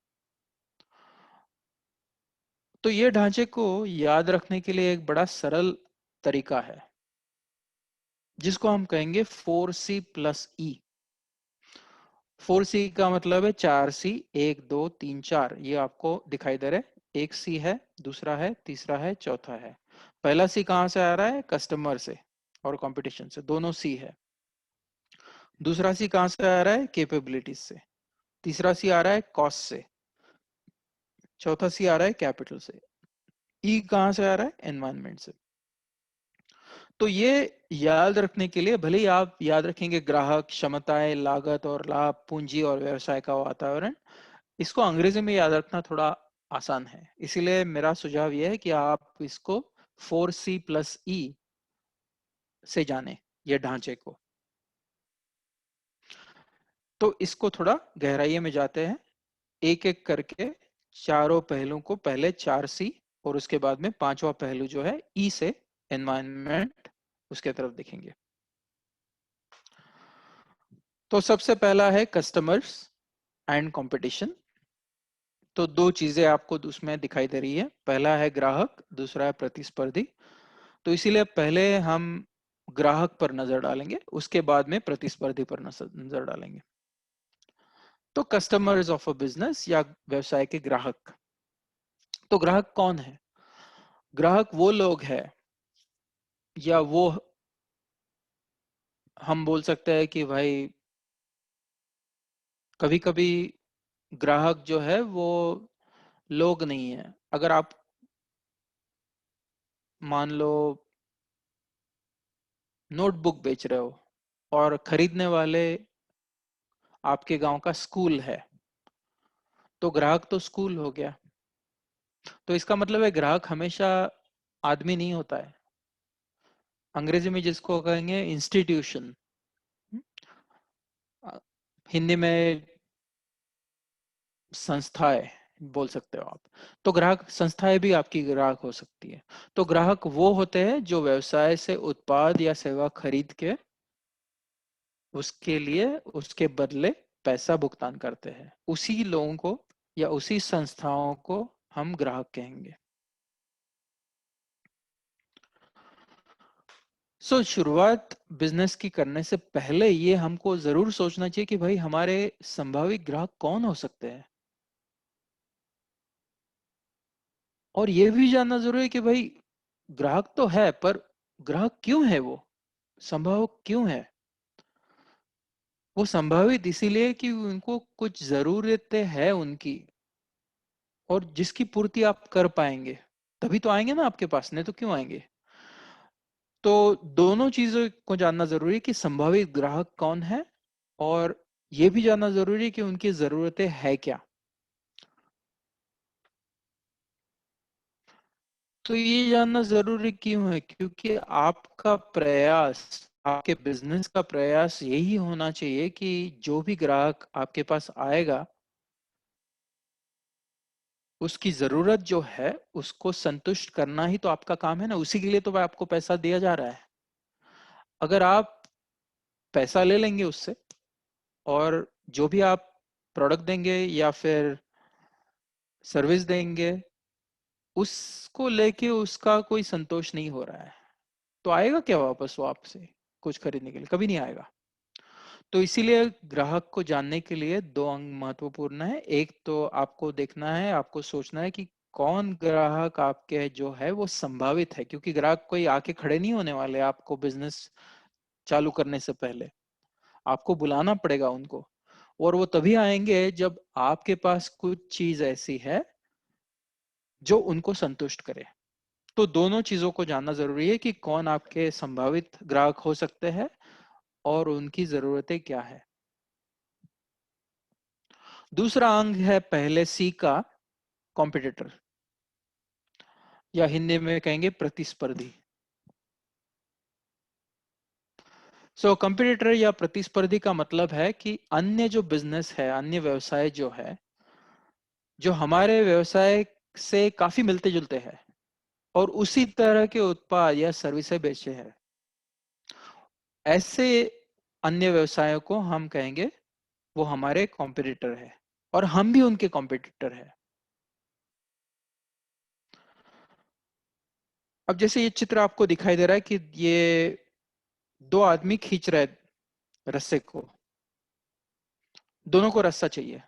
तो ये ढांचे को याद रखने के लिए एक बड़ा सरल तरीका है, जिसको हम कहेंगे 4C+E। 4C का मतलब है 4C, 1 2 3 4, ये आपको दिखाई दे रहा है। एक सी है, दूसरा है, तीसरा है, चौथा है। पहला सी कहां से आ रहा है? कस्टमर से और कंपटीशन से, दोनों सी है। दूसरा सी कहां से आ रहा है? कैपेबिलिटीज से। तीसरा सी आ रहा है कॉस्ट से। चौथा सी आ रहा है कैपिटल से। ई कहां से आ रहा है? एनवायरमेंट से। तो ये याद रखने के लिए, भले ही आप याद रखेंगे ग्राहक, क्षमताएं, लागत और लाभ, पूंजी और व्यवसाय का वातावरण, इसको अंग्रेजी में याद रखना थोड़ा आसान है। इसीलिए मेरा सुझाव यह है कि आप इसको 4C+E से जाने, ये ढांचे को। तो इसको थोड़ा गहराई में जाते हैं, एक एक करके चारों पहलुओं को। पहले 4C, और उसके बाद में पांचवा पहलू जो है ई से एनवायरनमेंट, उसके तरफ देखेंगे। तो सबसे पहला है कस्टमर्स एंड कंपटीशन। तो दो चीजें आपको उसमें दिखाई दे रही है, पहला है ग्राहक, दूसरा है प्रतिस्पर्धी। तो इसीलिए पहले हम ग्राहक पर नजर डालेंगे, उसके बाद में प्रतिस्पर्धी पर नजर डालेंगे। तो कस्टमर्स ऑफ अ बिजनेस या व्यवसाय के ग्राहक। तो ग्राहक कौन है? ग्राहक वो लोग हैं, या वो हम बोल सकते हैं कि भाई कभी कभी ग्राहक जो है वो लोग नहीं है। अगर आप मान लो नोटबुक बेच रहे हो और खरीदने वाले आपके गांव का स्कूल है, तो ग्राहक तो स्कूल हो गया। तो इसका मतलब है ग्राहक हमेशा आदमी नहीं होता है, अंग्रेजी में जिसको कहेंगे इंस्टीट्यूशन, हिंदी में संस्थाएं बोल सकते हो आप। तो ग्राहक, संस्थाएं भी आपकी ग्राहक हो सकती है। तो ग्राहक वो होते हैं जो व्यवसाय से उत्पाद या सेवा खरीद के उसके लिए उसके बदले पैसा भुगतान करते हैं, उसी लोगों को या उसी संस्थाओं को हम ग्राहक कहेंगे। शुरुआत बिजनेस की करने से पहले ये हमको जरूर सोचना चाहिए कि भाई हमारे संभावित ग्राहक कौन हो सकते हैं, और ये भी जानना जरूरी है कि भाई ग्राहक तो है, पर ग्राहक क्यों है, वो संभव क्यों है। वो संभावित इसीलिए कि उनको कुछ जरूरतें हैं उनकी, और जिसकी पूर्ति आप कर पाएंगे तभी तो आएंगे ना आपके पास, नहीं तो क्यों आएंगे। तो दोनों चीजों को जानना जरूरी है कि संभावित ग्राहक कौन है, और ये भी जानना जरूरी है कि उनकी जरूरतें है क्या। तो ये जानना जरूरी क्यों है? क्योंकि आपका प्रयास, आपके बिजनेस का प्रयास यही होना चाहिए कि जो भी ग्राहक आपके पास आएगा उसकी जरूरत जो है उसको संतुष्ट करना ही तो आपका काम है ना, उसी के लिए तो आपको पैसा दिया जा रहा है। अगर आप पैसा ले लेंगे उससे, और जो भी आप प्रोडक्ट देंगे या फिर सर्विस देंगे उसको लेके उसका कोई संतोष नहीं हो रहा है, तो आएगा क्या वापस वो आपसे कुछ खरीदने के लिए? कभी नहीं आएगा। तो इसीलिए ग्राहक को जानने के लिए दो अंग महत्वपूर्ण है। एक तो आपको देखना है, आपको सोचना है कि कौन ग्राहक आपके जो है वो संभावित है, क्योंकि ग्राहक कोई आके खड़े नहीं होने वाले आपको बिजनेस चालू करने से पहले। आपको बुलाना पड़ेगा उनको, और वो तभी आएंगे जब आपके पास कुछ चीज ऐसी है जो उनको संतुष्ट करे। तो दोनों चीजों को जानना जरूरी है कि कौन आपके संभावित ग्राहक हो सकते हैं और उनकी जरूरतें क्या है। दूसरा अंग है पहले सी का, कॉम्पिटिटर, या हिंदी में कहेंगे प्रतिस्पर्धी। कॉम्पिटिटर या प्रतिस्पर्धी का मतलब है कि अन्य जो बिजनेस है, अन्य व्यवसाय जो है, जो हमारे व्यवसाय से काफी मिलते जुलते हैं और उसी तरह के उत्पाद या सर्विसेज बेचे हैं, ऐसे अन्य व्यवसायों को हम कहेंगे वो हमारे कॉम्पिटिटर है, और हम भी उनके कॉम्पिटिटर है। अब जैसे ये चित्र आपको दिखाई दे रहा है कि ये दो आदमी खींच रहे हैं रस्से को, दोनों को रस्सा चाहिए।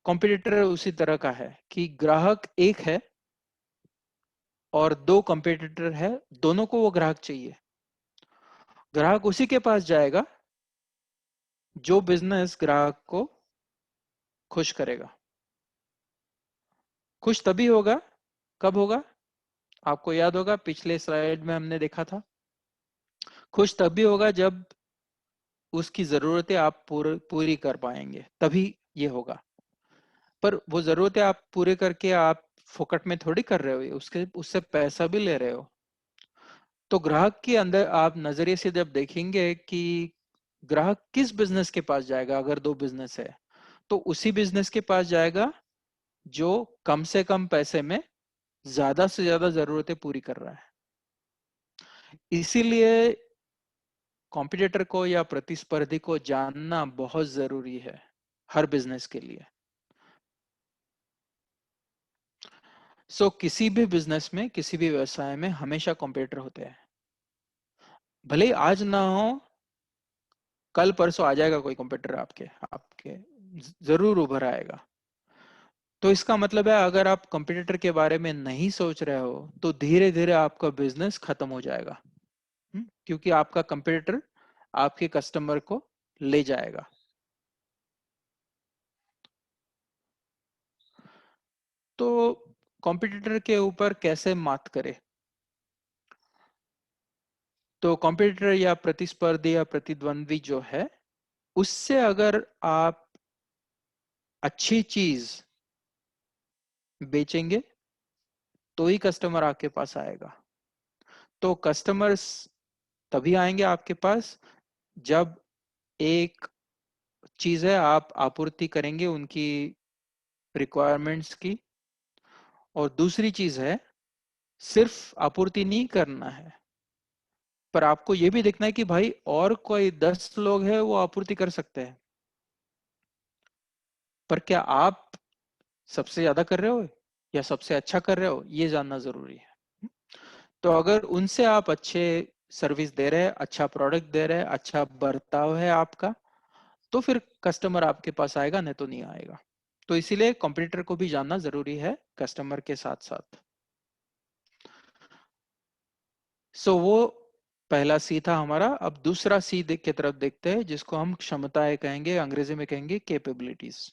कॉम्पिटिटर उसी तरह का है कि ग्राहक एक है और दो कॉम्पिटिटर है, दोनों को वो ग्राहक चाहिए। ग्राहक उसी के पास जाएगा जो बिजनेस ग्राहक को खुश करेगा। खुश तभी होगा, कब होगा? आपको याद होगा पिछले स्लाइड में हमने देखा था, खुश तभी होगा जब उसकी जरूरतें आप पूरी कर पाएंगे, तभी ये होगा। पर वो जरूरतें आप पूरे करके आप फोकट में थोड़ी कर रहे हो, उसके उससे पैसा भी ले रहे हो। तो ग्राहक के अंदर आप नजरिए से जब देखेंगे कि ग्राहक किस बिजनेस के पास जाएगा, अगर दो बिजनेस है तो उसी बिजनेस के पास जाएगा जो कम से कम पैसे में ज्यादा से ज्यादा जरूरतें पूरी कर रहा है। इसीलिए कॉम्पिटिटर को या प्रतिस्पर्धी को जानना बहुत जरूरी है हर बिजनेस के लिए। किसी भी बिजनेस में, किसी भी व्यवसाय में हमेशा कॉम्पिटिटर होते हैं। भले ही आज ना हो, कल परसों आ जाएगा कोई कॉम्पिटिटर आपके आपके जरूर उभर आएगा। तो इसका मतलब है अगर आप कॉम्पिटिटर के बारे में नहीं सोच रहे हो तो धीरे धीरे आपका बिजनेस खत्म हो जाएगा। क्योंकि आपका कंपटीटर आपके कस्टमर को ले जाएगा। तो कंपटीटर के ऊपर कैसे मात करे? तो कंपटीटर या प्रतिस्पर्धी या प्रतिद्वंद्वी जो है, उससे अगर आप अच्छी चीज बेचेंगे तो ही कस्टमर आपके पास आएगा। तो कस्टमर्स तभी आएंगे आपके पास जब एक चीज है आप आपूर्ति करेंगे उनकी रिक्वायरमेंट्स की, और दूसरी चीज है सिर्फ आपूर्ति नहीं करना है, पर आपको यह भी देखना है कि भाई और कोई 10 लोग हैं वो आपूर्ति कर सकते हैं, पर क्या आप सबसे ज्यादा कर रहे हो या सबसे अच्छा कर रहे हो, ये जानना जरूरी है। तो अगर उनसे आप अच्छे सर्विस दे रहे हैं, अच्छा प्रोडक्ट दे रहे हैं, अच्छा बर्ताव है आपका, तो फिर कस्टमर आपके पास आएगा, नहीं तो नहीं आएगा। तो इसीलिए कॉम्पिटिटर को भी जानना जरूरी है कस्टमर के साथ साथ। वो पहला सी था हमारा। अब दूसरा सी की तरफ देखते हैं, जिसको हम क्षमताएं कहेंगे, अंग्रेजी में कहेंगे कैपेबिलिटीज।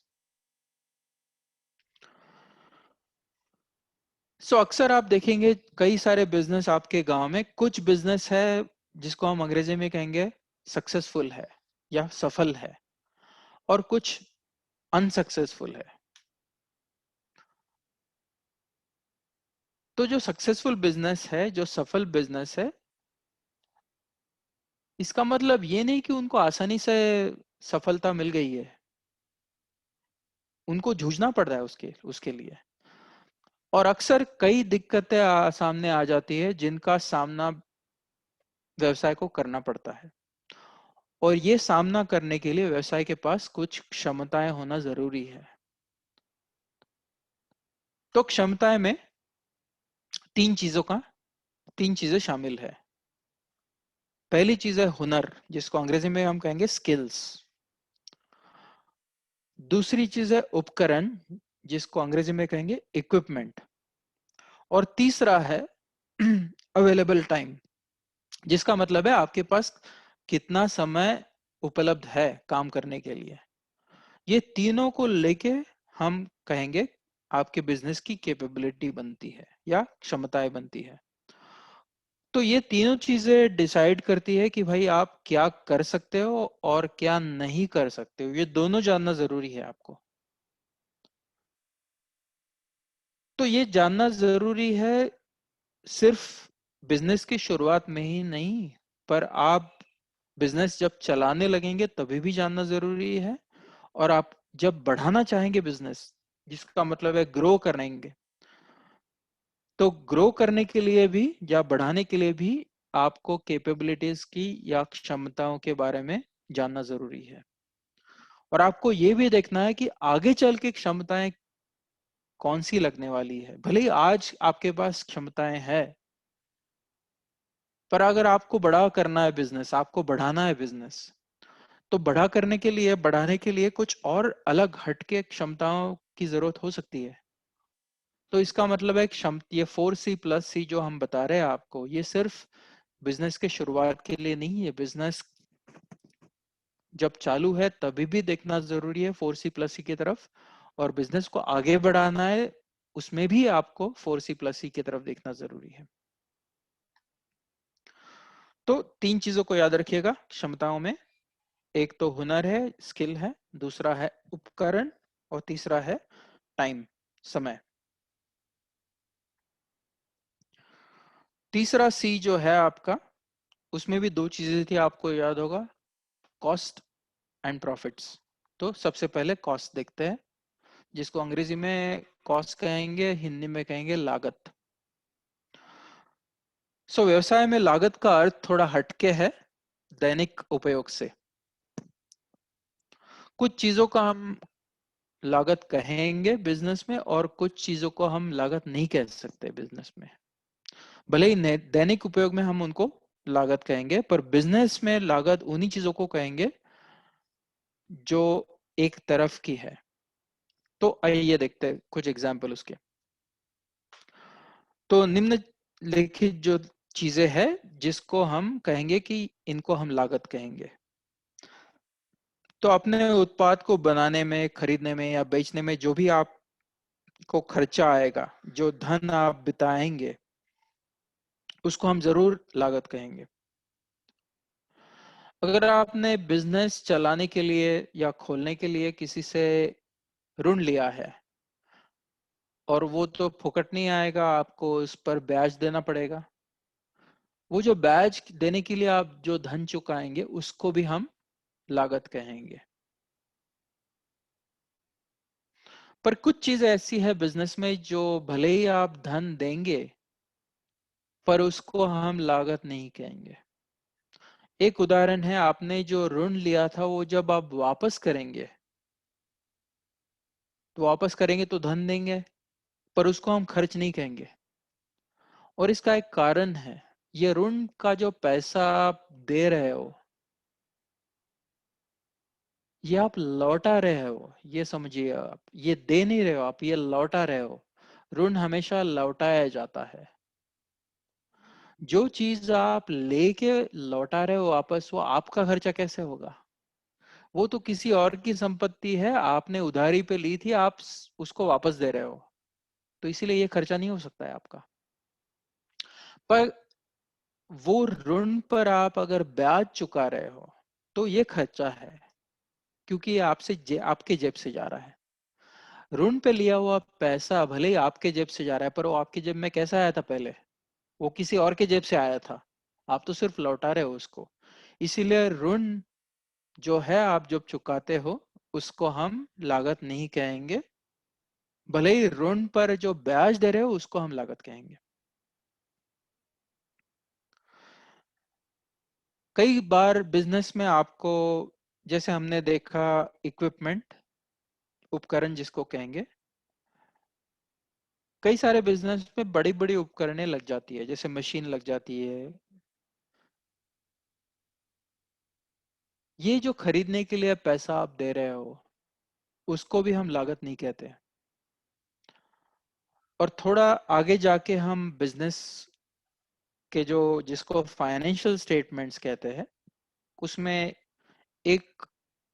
अक्सर आप देखेंगे कई सारे बिजनेस आपके गांव में, कुछ बिजनेस है जिसको हम अंग्रेजी में कहेंगे सक्सेसफुल है या सफल है, और कुछ अनसक्सेसफुल है। तो जो सक्सेसफुल बिजनेस है, जो सफल बिजनेस है, इसका मतलब ये नहीं कि उनको आसानी से सफलता मिल गई है। उनको जूझना पड़ रहा है उसके उसके लिए, और अक्सर कई दिक्कतें सामने आ जाती है जिनका सामना व्यवसाय को करना पड़ता है, और ये सामना करने के लिए व्यवसाय के पास कुछ क्षमताएं होना जरूरी है। तो क्षमताएं में तीन चीजों का तीन चीजें शामिल है। पहली चीज है हुनर, जिसको अंग्रेजी में हम कहेंगे स्किल्स। दूसरी चीज है उपकरण, जिसको अंग्रेजी में कहेंगे इक्विपमेंट। और तीसरा है अवेलेबल टाइम, जिसका मतलब है आपके पास कितना समय उपलब्ध है काम करने के लिए। ये तीनों को लेके हम कहेंगे आपके बिजनेस की कैपेबिलिटी बनती है या क्षमताएं बनती है। तो ये तीनों चीजें डिसाइड करती है कि भाई आप क्या कर सकते हो और क्या नहीं कर सकते हो, ये दोनों जानना जरूरी है आपको। तो ये जानना जरूरी है सिर्फ बिजनेस की शुरुआत में ही नहीं, पर आप बिजनेस जब चलाने लगेंगे तभी भी जानना जरूरी है। और आप जब बढ़ाना चाहेंगे बिजनेस, जिसका मतलब है ग्रो करेंगे, तो ग्रो करने के लिए भी या बढ़ाने के लिए भी आपको कैपेबिलिटीज की या क्षमताओं के बारे में जानना जरूरी है। और आपको ये भी देखना है कि आगे चल के क्षमताएं कौन सी लगने वाली है। भले ही आज आपके पास क्षमताएं हैं, पर अगर आपको बड़ा करना है बिजनेस, आपको बढ़ाना है बिजनेस, तो बढ़ाने के लिए कुछ और अलग हटके क्षमताओं की जरूरत हो सकती है। तो इसका मतलब है ये 4C+C जो हम बता रहे हैं आपको, ये सिर्फ बिजनेस के शुरुआत के लिए नहीं है। बिजनेस जब चालू है तभी भी देखना जरूरी है 4C+C की तरफ, और बिजनेस को आगे बढ़ाना है उसमें भी आपको 4C+C की तरफ देखना जरूरी है। तो तीन चीजों को याद रखिएगा क्षमताओं में। एक तो हुनर है, स्किल है, दूसरा है उपकरण, और तीसरा है टाइम, समय। तीसरा सी जो है आपका, उसमें भी दो चीजें थी, आपको याद होगा, कॉस्ट एंड प्रॉफिट्स। तो सबसे पहले कॉस्ट देखते हैं। जिसको अंग्रेजी में कॉस्ट कहेंगे, हिंदी में कहेंगे लागत। व्यवसाय में लागत का अर्थ थोड़ा हटके है दैनिक उपयोग से। कुछ चीजों का हम लागत कहेंगे बिजनेस में और कुछ चीजों को हम लागत नहीं कह सकते बिजनेस में। भले ही दैनिक उपयोग में हम उनको लागत कहेंगे, पर बिजनेस में लागत उन्हीं चीजों को कहेंगे जो एक तरफ की है। तो आइए देखते हैं कुछ एग्जाम्पल उसके। तो निम्नलिखित जो चीजें हैं जिसको हम कहेंगे कि इनको हम लागत कहेंगे। तो अपने उत्पाद को बनाने में, खरीदने में या बेचने में जो भी आपको खर्चा आएगा, जो धन आप बिताएंगे, उसको हम जरूर लागत कहेंगे। अगर आपने बिजनेस चलाने के लिए या खोलने के लिए किसी से ऋण लिया है और वो तो फुकट नहीं आएगा, आपको उस पर ब्याज देना पड़ेगा। वो जो ब्याज देने के लिए आप जो धन चुकाएंगे उसको भी हम लागत कहेंगे। पर कुछ चीज ऐसी है बिजनेस में जो भले ही आप धन देंगे पर उसको हम लागत नहीं कहेंगे। एक उदाहरण है, आपने जो ऋण लिया था वो जब आप वापस करेंगे, तो वापस करेंगे तो धन देंगे, पर उसको हम खर्च नहीं कहेंगे। और इसका एक कारण है, ये ऋण का जो पैसा आप दे रहे हो ये आप लौटा रहे हो, ये समझिए। आप ये दे नहीं रहे हो, आप ये लौटा रहे हो। ऋण हमेशा लौटाया जाता है। जो चीज आप लेके लौटा रहे हो वापस, वो आपका खर्चा कैसे होगा? वो तो किसी और की संपत्ति है, आपने उधारी पे ली थी, आप उसको वापस दे रहे हो, तो इसीलिए ये खर्चा नहीं हो सकता है आपका। पर वो ऋण पर आप अगर ब्याज चुका रहे हो तो ये खर्चा है, क्योंकि ये आपके जेब से जा रहा है। ऋण पे लिया हुआ पैसा भले ही आपके जेब से जा रहा है, पर वो आपके जेब में कैसा आया था पहले? वो किसी और के जेब से आया था। आप तो सिर्फ लौटा रहे हो उसको। इसीलिए ऋण जो है आप जब चुकाते हो उसको हम लागत नहीं कहेंगे, भले ही ऋण पर जो ब्याज दे रहे हो उसको हम लागत कहेंगे। कई बार बिजनेस में आपको, जैसे हमने देखा, इक्विपमेंट, उपकरण जिसको कहेंगे, कई सारे बिजनेस में बड़ी बड़ी उपकरणें लग जाती है, जैसे मशीन लग जाती है। ये जो खरीदने के लिए पैसा आप दे रहे हो उसको भी हम लागत नहीं कहते। और थोड़ा आगे जाके हम बिजनेस के जो, जिसको फाइनेंशियल स्टेटमेंट्स कहते हैं, उसमें एक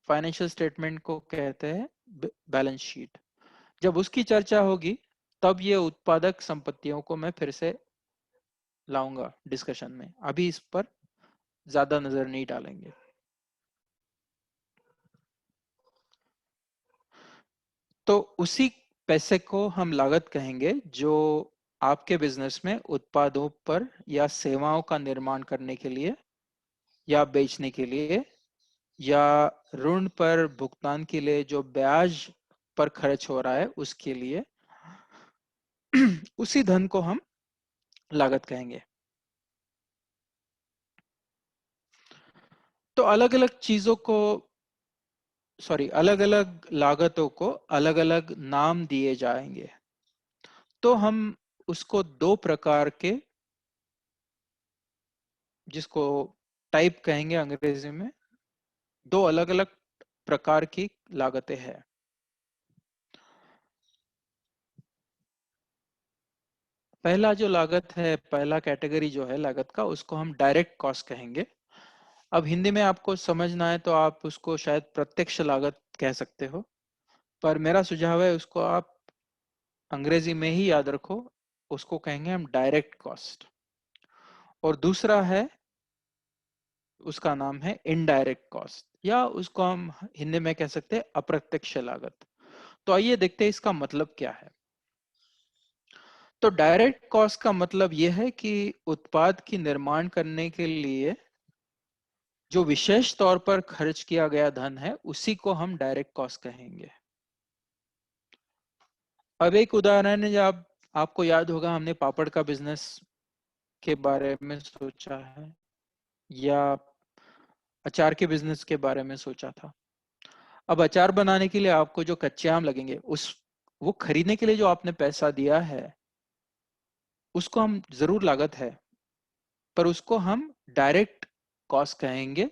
फाइनेंशियल स्टेटमेंट को कहते हैं बैलेंस शीट। जब उसकी चर्चा होगी तब ये उत्पादक संपत्तियों को मैं फिर से लाऊंगा डिस्कशन में, अभी इस पर ज्यादा नजर नहीं डालेंगे। तो उसी पैसे को हम लागत कहेंगे जो आपके बिजनेस में उत्पादों पर या सेवाओं का निर्माण करने के लिए या बेचने के लिए या ऋण पर भुगतान के लिए जो ब्याज पर खर्च हो रहा है उसके लिए उसी धन को हम लागत कहेंगे। तो अलग अलग चीजों को, सॉरी, अलग अलग लागतों को अलग अलग नाम दिए जाएंगे। तो हम उसको दो प्रकार के, जिसको टाइप कहेंगे अंग्रेजी में, दो अलग अलग प्रकार की लागतें हैं। पहला जो लागत है, पहला कैटेगरी जो है लागत का, उसको हम डायरेक्ट कॉस्ट कहेंगे। अब हिंदी में आपको समझना है तो आप उसको शायद प्रत्यक्ष लागत कह सकते हो, पर मेरा सुझाव है उसको आप अंग्रेजी में ही याद रखो, उसको कहेंगे हम डायरेक्ट कॉस्ट। और दूसरा है, उसका नाम है इनडायरेक्ट कॉस्ट, या उसको हम हिंदी में कह सकते हैं अप्रत्यक्ष लागत। तो आइए देखते हैं इसका मतलब क्या है। तो डायरेक्ट कॉस्ट का मतलब यह है कि उत्पाद की निर्माण करने के लिए जो विशेष तौर पर खर्च किया गया धन है उसी को हम डायरेक्ट कॉस्ट कहेंगे। अब एक उदाहरण है, जब आपको याद होगा हमने पापड़ का बिजनेस के बारे में सोचा है या अचार के बिजनेस के बारे में सोचा था। अब अचार बनाने के लिए आपको जो कच्चे आम लगेंगे, उस वो खरीदने के लिए जो आपने पैसा दिया है, उसको हम जरूर लागत है, पर उसको हम डायरेक्ट कॉस्ट कहेंगे।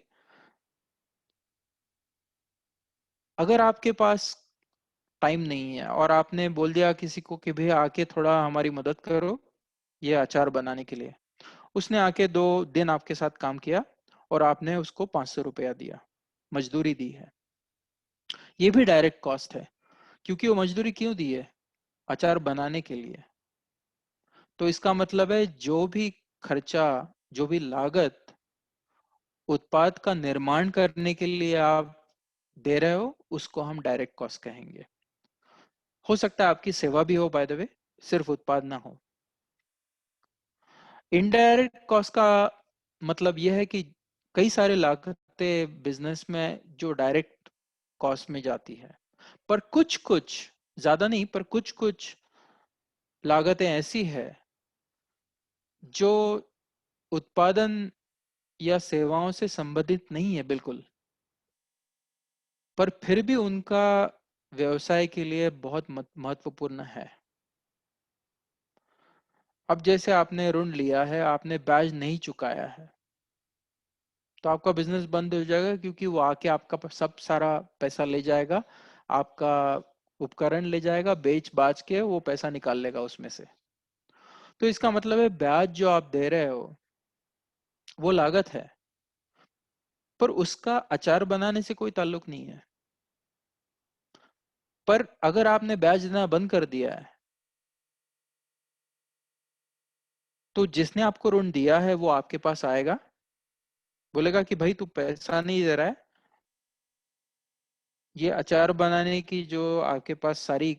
अगर आपके पास टाइम नहीं है और आपने बोल दिया किसी को कि भाई आके थोड़ा हमारी मदद करो ये अचार बनाने के लिए, उसने आके 2 दिन आपके साथ काम किया और आपने उसको 500 रुपया दिया, मजदूरी दी है, ये भी डायरेक्ट कॉस्ट है। क्योंकि वो मजदूरी क्यों दी है? अचार बनाने के लिए। तो इसका मतलब है जो भी खर्चा, जो भी लागत उत्पाद का निर्माण करने के लिए आप दे रहे हो, उसको हम डायरेक्ट कॉस्ट कहेंगे। हो सकता है आपकी सेवा भी हो, बाय द वे, सिर्फ उत्पाद ना हो। इनडायरेक्ट कॉस्ट का मतलब यह है कि कई सारे लागतें बिजनेस में जो डायरेक्ट कॉस्ट में जाती है, पर कुछ कुछ, ज्यादा नहीं, पर कुछ कुछ लागतें ऐसी है जो उत्पादन या सेवाओं से संबंधित नहीं है बिल्कुल, पर फिर भी उनका व्यवसाय के लिए बहुत महत्वपूर्ण है। अब जैसे आपने ऋण लिया है, आपने ब्याज नहीं चुकाया है, तो आपका बिजनेस बंद हो जाएगा, क्योंकि वो आके आपका सब सारा पैसा ले जाएगा, आपका उपकरण ले जाएगा, बेच बाच के वो पैसा निकाल लेगा उसमें से। तो इसका मतलब है ब्याज जो आप दे रहे हो वो लागत है, पर उसका अचार बनाने से कोई ताल्लुक नहीं है। पर अगर आपने ब्याज देना बंद कर दिया है, तो जिसने आपको ऋण दिया है वो आपके पास आएगा, बोलेगा कि भाई तू पैसा नहीं दे रहा है, ये अचार बनाने की जो आपके पास सारी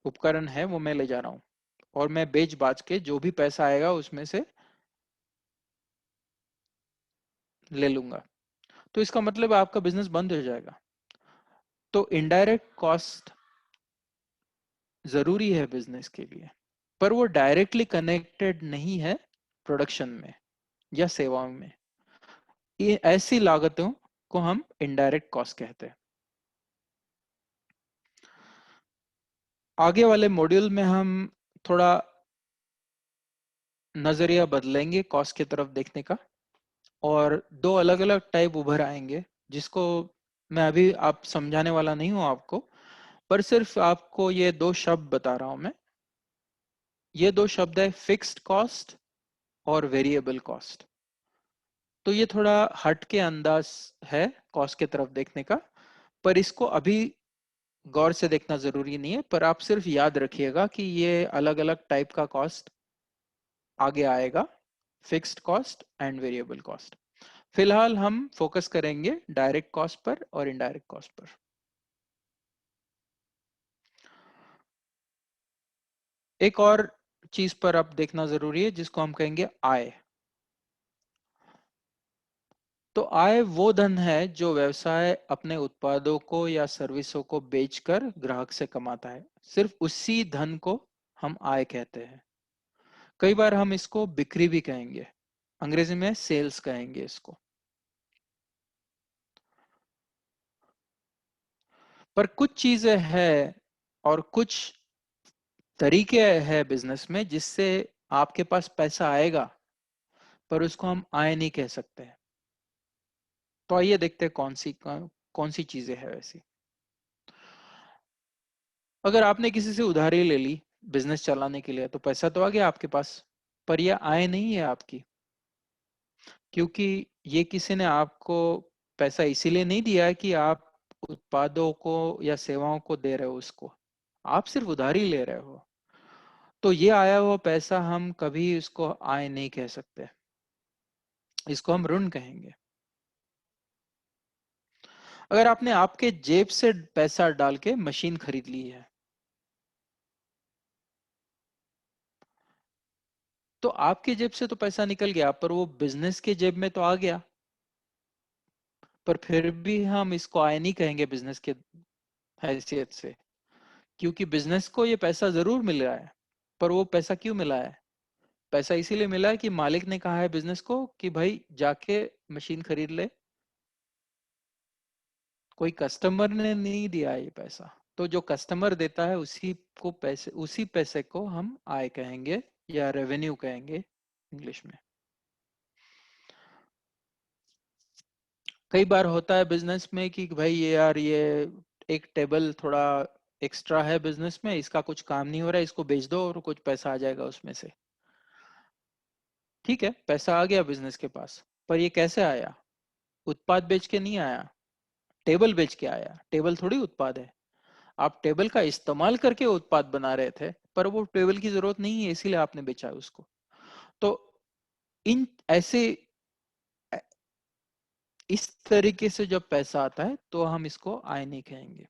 उपकरण है वो मैं ले जा रहा हूँ, और मैं बेच बाच के जो भी पैसा आएगा उसमें से ले लूंगा। तो इसका मतलब आपका बिजनेस बंद हो जाएगा। तो इनडायरेक्ट कॉस्ट जरूरी है बिजनेस के लिए, पर वो डायरेक्टली कनेक्टेड नहीं है प्रोडक्शन में या सेवाओं में। ये ऐसी लागतों को हम इनडायरेक्ट कॉस्ट कहते हैं। आगे वाले मॉड्यूल में हम थोड़ा नजरिया बदलेंगे कॉस्ट की तरफ देखने का, और 2 अलग अलग टाइप उभर आएंगे, जिसको मैं अभी आप समझाने वाला नहीं हूं आपको, पर सिर्फ आपको ये 2 शब्द बता रहा हूं मैं। ये 2 शब्द है फिक्स्ड कॉस्ट और वेरिएबल कॉस्ट। तो ये थोड़ा हट के अंदाज है कॉस्ट की तरफ देखने का, पर इसको अभी गौर से देखना जरूरी नहीं है, पर आप सिर्फ याद रखिएगा कि ये अलग अलग टाइप का कॉस्ट आगे आएगा, fixed cost and variable cost. फिलहाल हम फोकस करेंगे डायरेक्ट कॉस्ट पर और इनडायरेक्ट कॉस्ट पर। एक और चीज पर अब देखना जरूरी है, जिसको हम कहेंगे आय। तो आय वो धन है जो व्यवसाय अपने उत्पादों को या सर्विसों को बेचकर ग्राहक से कमाता है, सिर्फ उसी धन को हम आय कहते हैं। कई बार हम इसको बिक्री भी कहेंगे, अंग्रेजी में सेल्स कहेंगे इसको। पर कुछ चीजें हैं और कुछ तरीके हैं बिजनेस में जिससे आपके पास पैसा आएगा, पर उसको हम आय नहीं कह सकते। तो आइए देखते हैं कौन सी चीजें हैं वैसी। अगर आपने किसी से उधारी ले ली बिजनेस चलाने के लिए, तो पैसा तो आ गया आपके पास, पर यह आय नहीं है आपकी, क्योंकि ये किसी ने आपको पैसा इसीलिए नहीं दिया है कि आप उत्पादों को या सेवाओं को दे रहे हो उसको, आप सिर्फ उधारी ले रहे हो। तो ये आया हुआ पैसा हम कभी इसको आय नहीं कह सकते, इसको हम ऋण कहेंगे। अगर आपने आपके जेब से पैसा डाल के मशीन खरीद ली है, तो आपके जेब से तो पैसा निकल गया, पर वो बिजनेस के जेब में तो आ गया, पर फिर भी हम इसको आय नहीं कहेंगे बिजनेस के हैसियत से, क्योंकि बिजनेस को ये पैसा जरूर मिल रहा है, पर वो पैसा क्यों मिला है? पैसा इसीलिए मिला है कि मालिक ने कहा है बिजनेस को कि भाई जाके मशीन खरीद ले। कोई कस्टमर ने नहीं दिया ये पैसा। तो जो कस्टमर देता है उसी पैसे को हम आय कहेंगे या रेवेन्यू कहेंगे इंग्लिश में। कई बार होता है बिजनेस में कि भाई ये यार ये एक टेबल थोड़ा एक्स्ट्रा है बिजनेस में, इसका कुछ काम नहीं हो रहा है, इसको बेच दो और कुछ पैसा आ जाएगा उसमें से। ठीक है, पैसा आ गया बिजनेस के पास, पर ये कैसे आया? उत्पाद बेच के नहीं आया, टेबल बेच के आया। टेबल थोड़ी उत्पाद है। आप टेबल का इस्तेमाल करके उत्पाद बना रहे थे, पर वो टेबल की जरूरत नहीं है इसीलिए आपने बेचा है उसको। तो इन ऐसे इस तरीके से जब पैसा आता है तो हम इसको आय नहीं कहेंगे।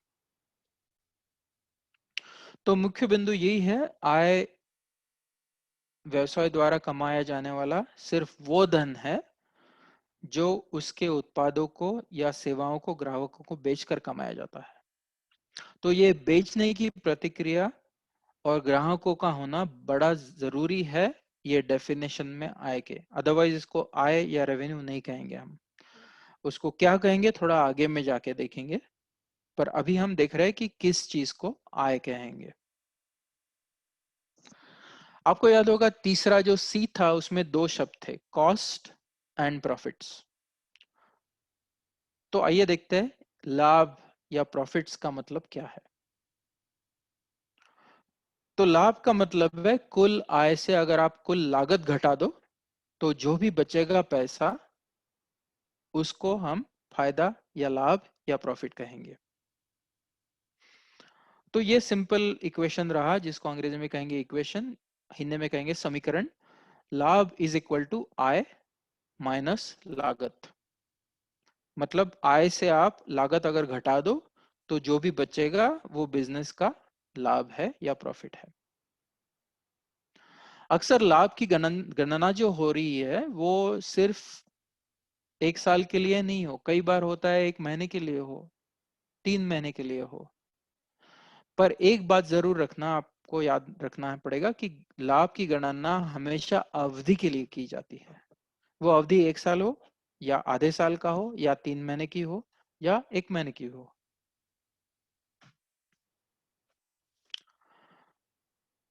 तो मुख्य बिंदु यही है, आय व्यवसाय द्वारा कमाया जाने वाला सिर्फ वो धन है जो उसके उत्पादों को या सेवाओं को ग्राहकों को बेचकर कमाया जाता है। तो ये बेचने की प्रतिक्रिया और ग्राहकों का होना बड़ा जरूरी है ये डेफिनेशन में आय के। अदरवाइज इसको आय या रेवेन्यू नहीं कहेंगे हम। उसको क्या कहेंगे थोड़ा आगे में जाके देखेंगे, पर अभी हम देख रहे हैं कि किस चीज को आय कहेंगे। आपको याद होगा तीसरा जो सी था उसमें दो शब्द थे, कॉस्ट एंड प्रॉफिट्स। तो आइए देखते हैं लाभ या प्रॉफिट्स का मतलब क्या है। तो लाभ का मतलब है कुल आय से अगर आप कुल लागत घटा दो तो जो भी बचेगा पैसा उसको हम फायदा या लाभ या प्रॉफिट कहेंगे। तो ये सिंपल इक्वेशन रहा जिसको अंग्रेजी में कहेंगे इक्वेशन, हिंदी में कहेंगे समीकरण। लाभ इज इक्वल टू आय माइनस लागत। मतलब आय से आप लागत अगर घटा दो तो जो भी बचेगा वो बिजनेस का लाभ है या प्रॉफिट है। अक्सर लाभ की गणना जो हो रही है वो सिर्फ एक साल के लिए नहीं हो, कई बार होता है एक महीने के लिए हो, 3 महीने के लिए हो। पर एक बात जरूर रखना, आपको याद रखना पड़ेगा कि लाभ की गणना हमेशा अवधि के लिए की जाती है। वो अवधि 1 साल हो या आधे साल का हो या 3 महीने की हो या 1 महीने की हो।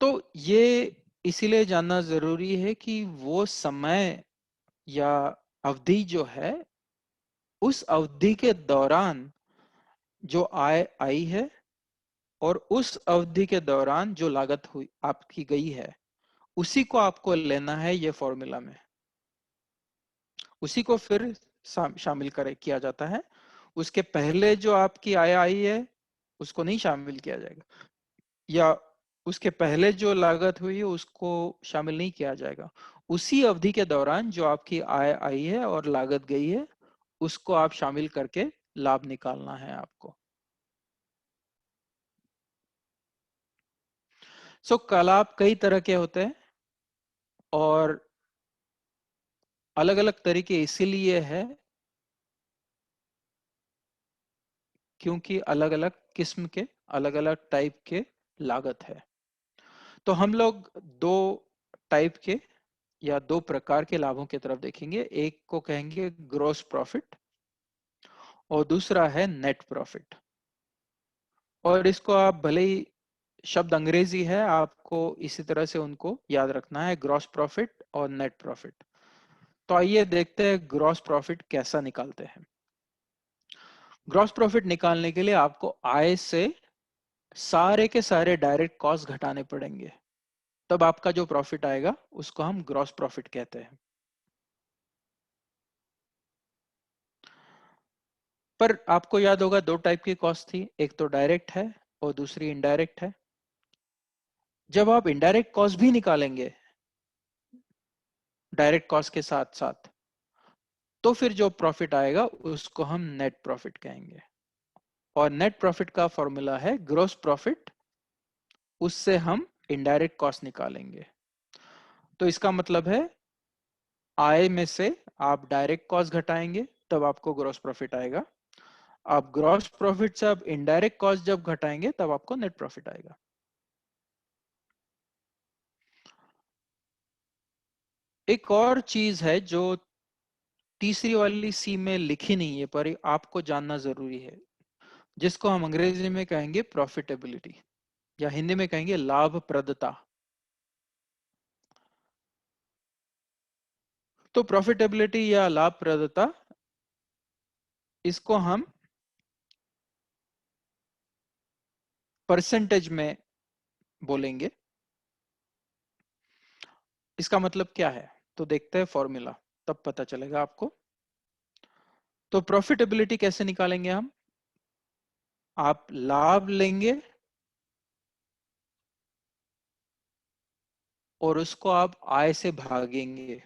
तो ये इसीलिए जानना जरूरी है कि वो समय या अवधि जो है उस अवधि के दौरान जो आय आई है और उस अवधि के दौरान जो लागत हुई आपकी गई है उसी को आपको लेना है ये फॉर्मूला में। उसी को फिर शामिल करे किया जाता है। उसके पहले जो आपकी आय आई है उसको नहीं शामिल किया जाएगा, या उसके पहले जो लागत हुई है उसको शामिल नहीं किया जाएगा। उसी अवधि के दौरान जो आपकी आय आई है और लागत गई है उसको आप शामिल करके लाभ निकालना है आपको। लाभ कई तरह के होते हैं और अलग अलग तरीके इसीलिए है क्योंकि अलग अलग किस्म के अलग अलग टाइप के लागत है। तो हम लोग दो टाइप के या दो प्रकार के लाभों की तरफ देखेंगे। एक को कहेंगे ग्रॉस प्रॉफिट और दूसरा है नेट प्रॉफिट। और इसको आप भले ही शब्द अंग्रेजी है, आपको इसी तरह से उनको याद रखना है, ग्रॉस प्रॉफिट और नेट प्रॉफिट। तो आइए देखते हैं ग्रॉस प्रॉफिट कैसा निकालते हैं। ग्रॉस प्रॉफिट निकालने के लिए आपको आय से सारे के सारे डायरेक्ट कॉस्ट घटाने पड़ेंगे, तब आपका जो प्रॉफिट आएगा उसको हम ग्रॉस प्रॉफिट कहते हैं। पर आपको याद होगा दो टाइप की कॉस्ट थी, एक तो डायरेक्ट है और दूसरी इनडायरेक्ट है। जब आप इनडायरेक्ट कॉस्ट भी निकालेंगे डायरेक्ट कॉस्ट के साथ साथ तो फिर जो प्रॉफिट आएगा उसको हम नेट प्रॉफिट कहेंगे। और नेट प्रॉफिट का फॉर्मूला है ग्रॉस प्रॉफिट, उससे हम इनडायरेक्ट कॉस्ट निकालेंगे। तो इसका मतलब है आय में से आप डायरेक्ट कॉस्ट घटाएंगे तब आपको ग्रॉस प्रॉफिट आएगा। आप ग्रॉस प्रॉफिट से आप इनडायरेक्ट कॉस्ट जब घटाएंगे तब आपको नेट प्रॉफिट आएगा। एक और चीज है जो तीसरी वाली सी में लिखी नहीं है पर आपको जानना जरूरी है, जिसको हम अंग्रेजी में कहेंगे प्रॉफिटेबिलिटी या हिंदी में कहेंगे लाभप्रदता। तो प्रॉफिटेबिलिटी या लाभप्रदता, इसको हम परसेंटेज में बोलेंगे। इसका मतलब क्या है, तो देखते हैं फॉर्मूला, तब पता चलेगा आपको। तो प्रॉफिटेबिलिटी कैसे निकालेंगे हम, आप लाभ लेंगे और उसको आप आय से भागेंगे।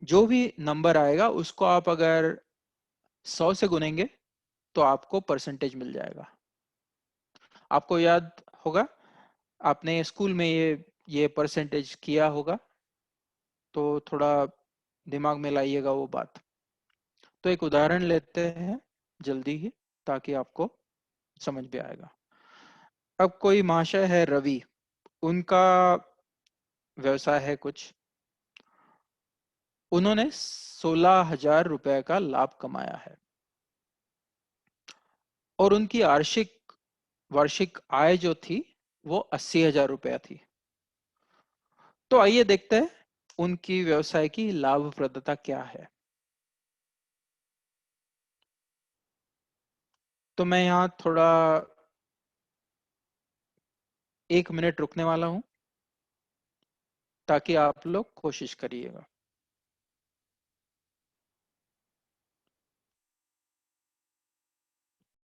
जो भी नंबर आएगा उसको आप अगर 100 से गुनेंगे तो आपको परसेंटेज मिल जाएगा। आपको याद होगा, आपने स्कूल में ये परसेंटेज किया होगा, तो थोड़ा दिमाग में लाइएगा वो बात। तो एक उदाहरण लेते हैं जल्दी ही, ताकि आपको समझ में आएगा। अब कोई महाशय है रवि, उनका व्यवसाय है कुछ, उन्होंने 16,000 रुपए का लाभ कमाया है और उनकी वार्षिक आय जो थी वो 80,000 रुपया थी। तो आइए देखते हैं उनकी व्यवसाय की लाभप्रदता क्या है। तो मैं यहाँ थोड़ा 1 मिनट रुकने वाला हूं ताकि आप लोग कोशिश करिएगा।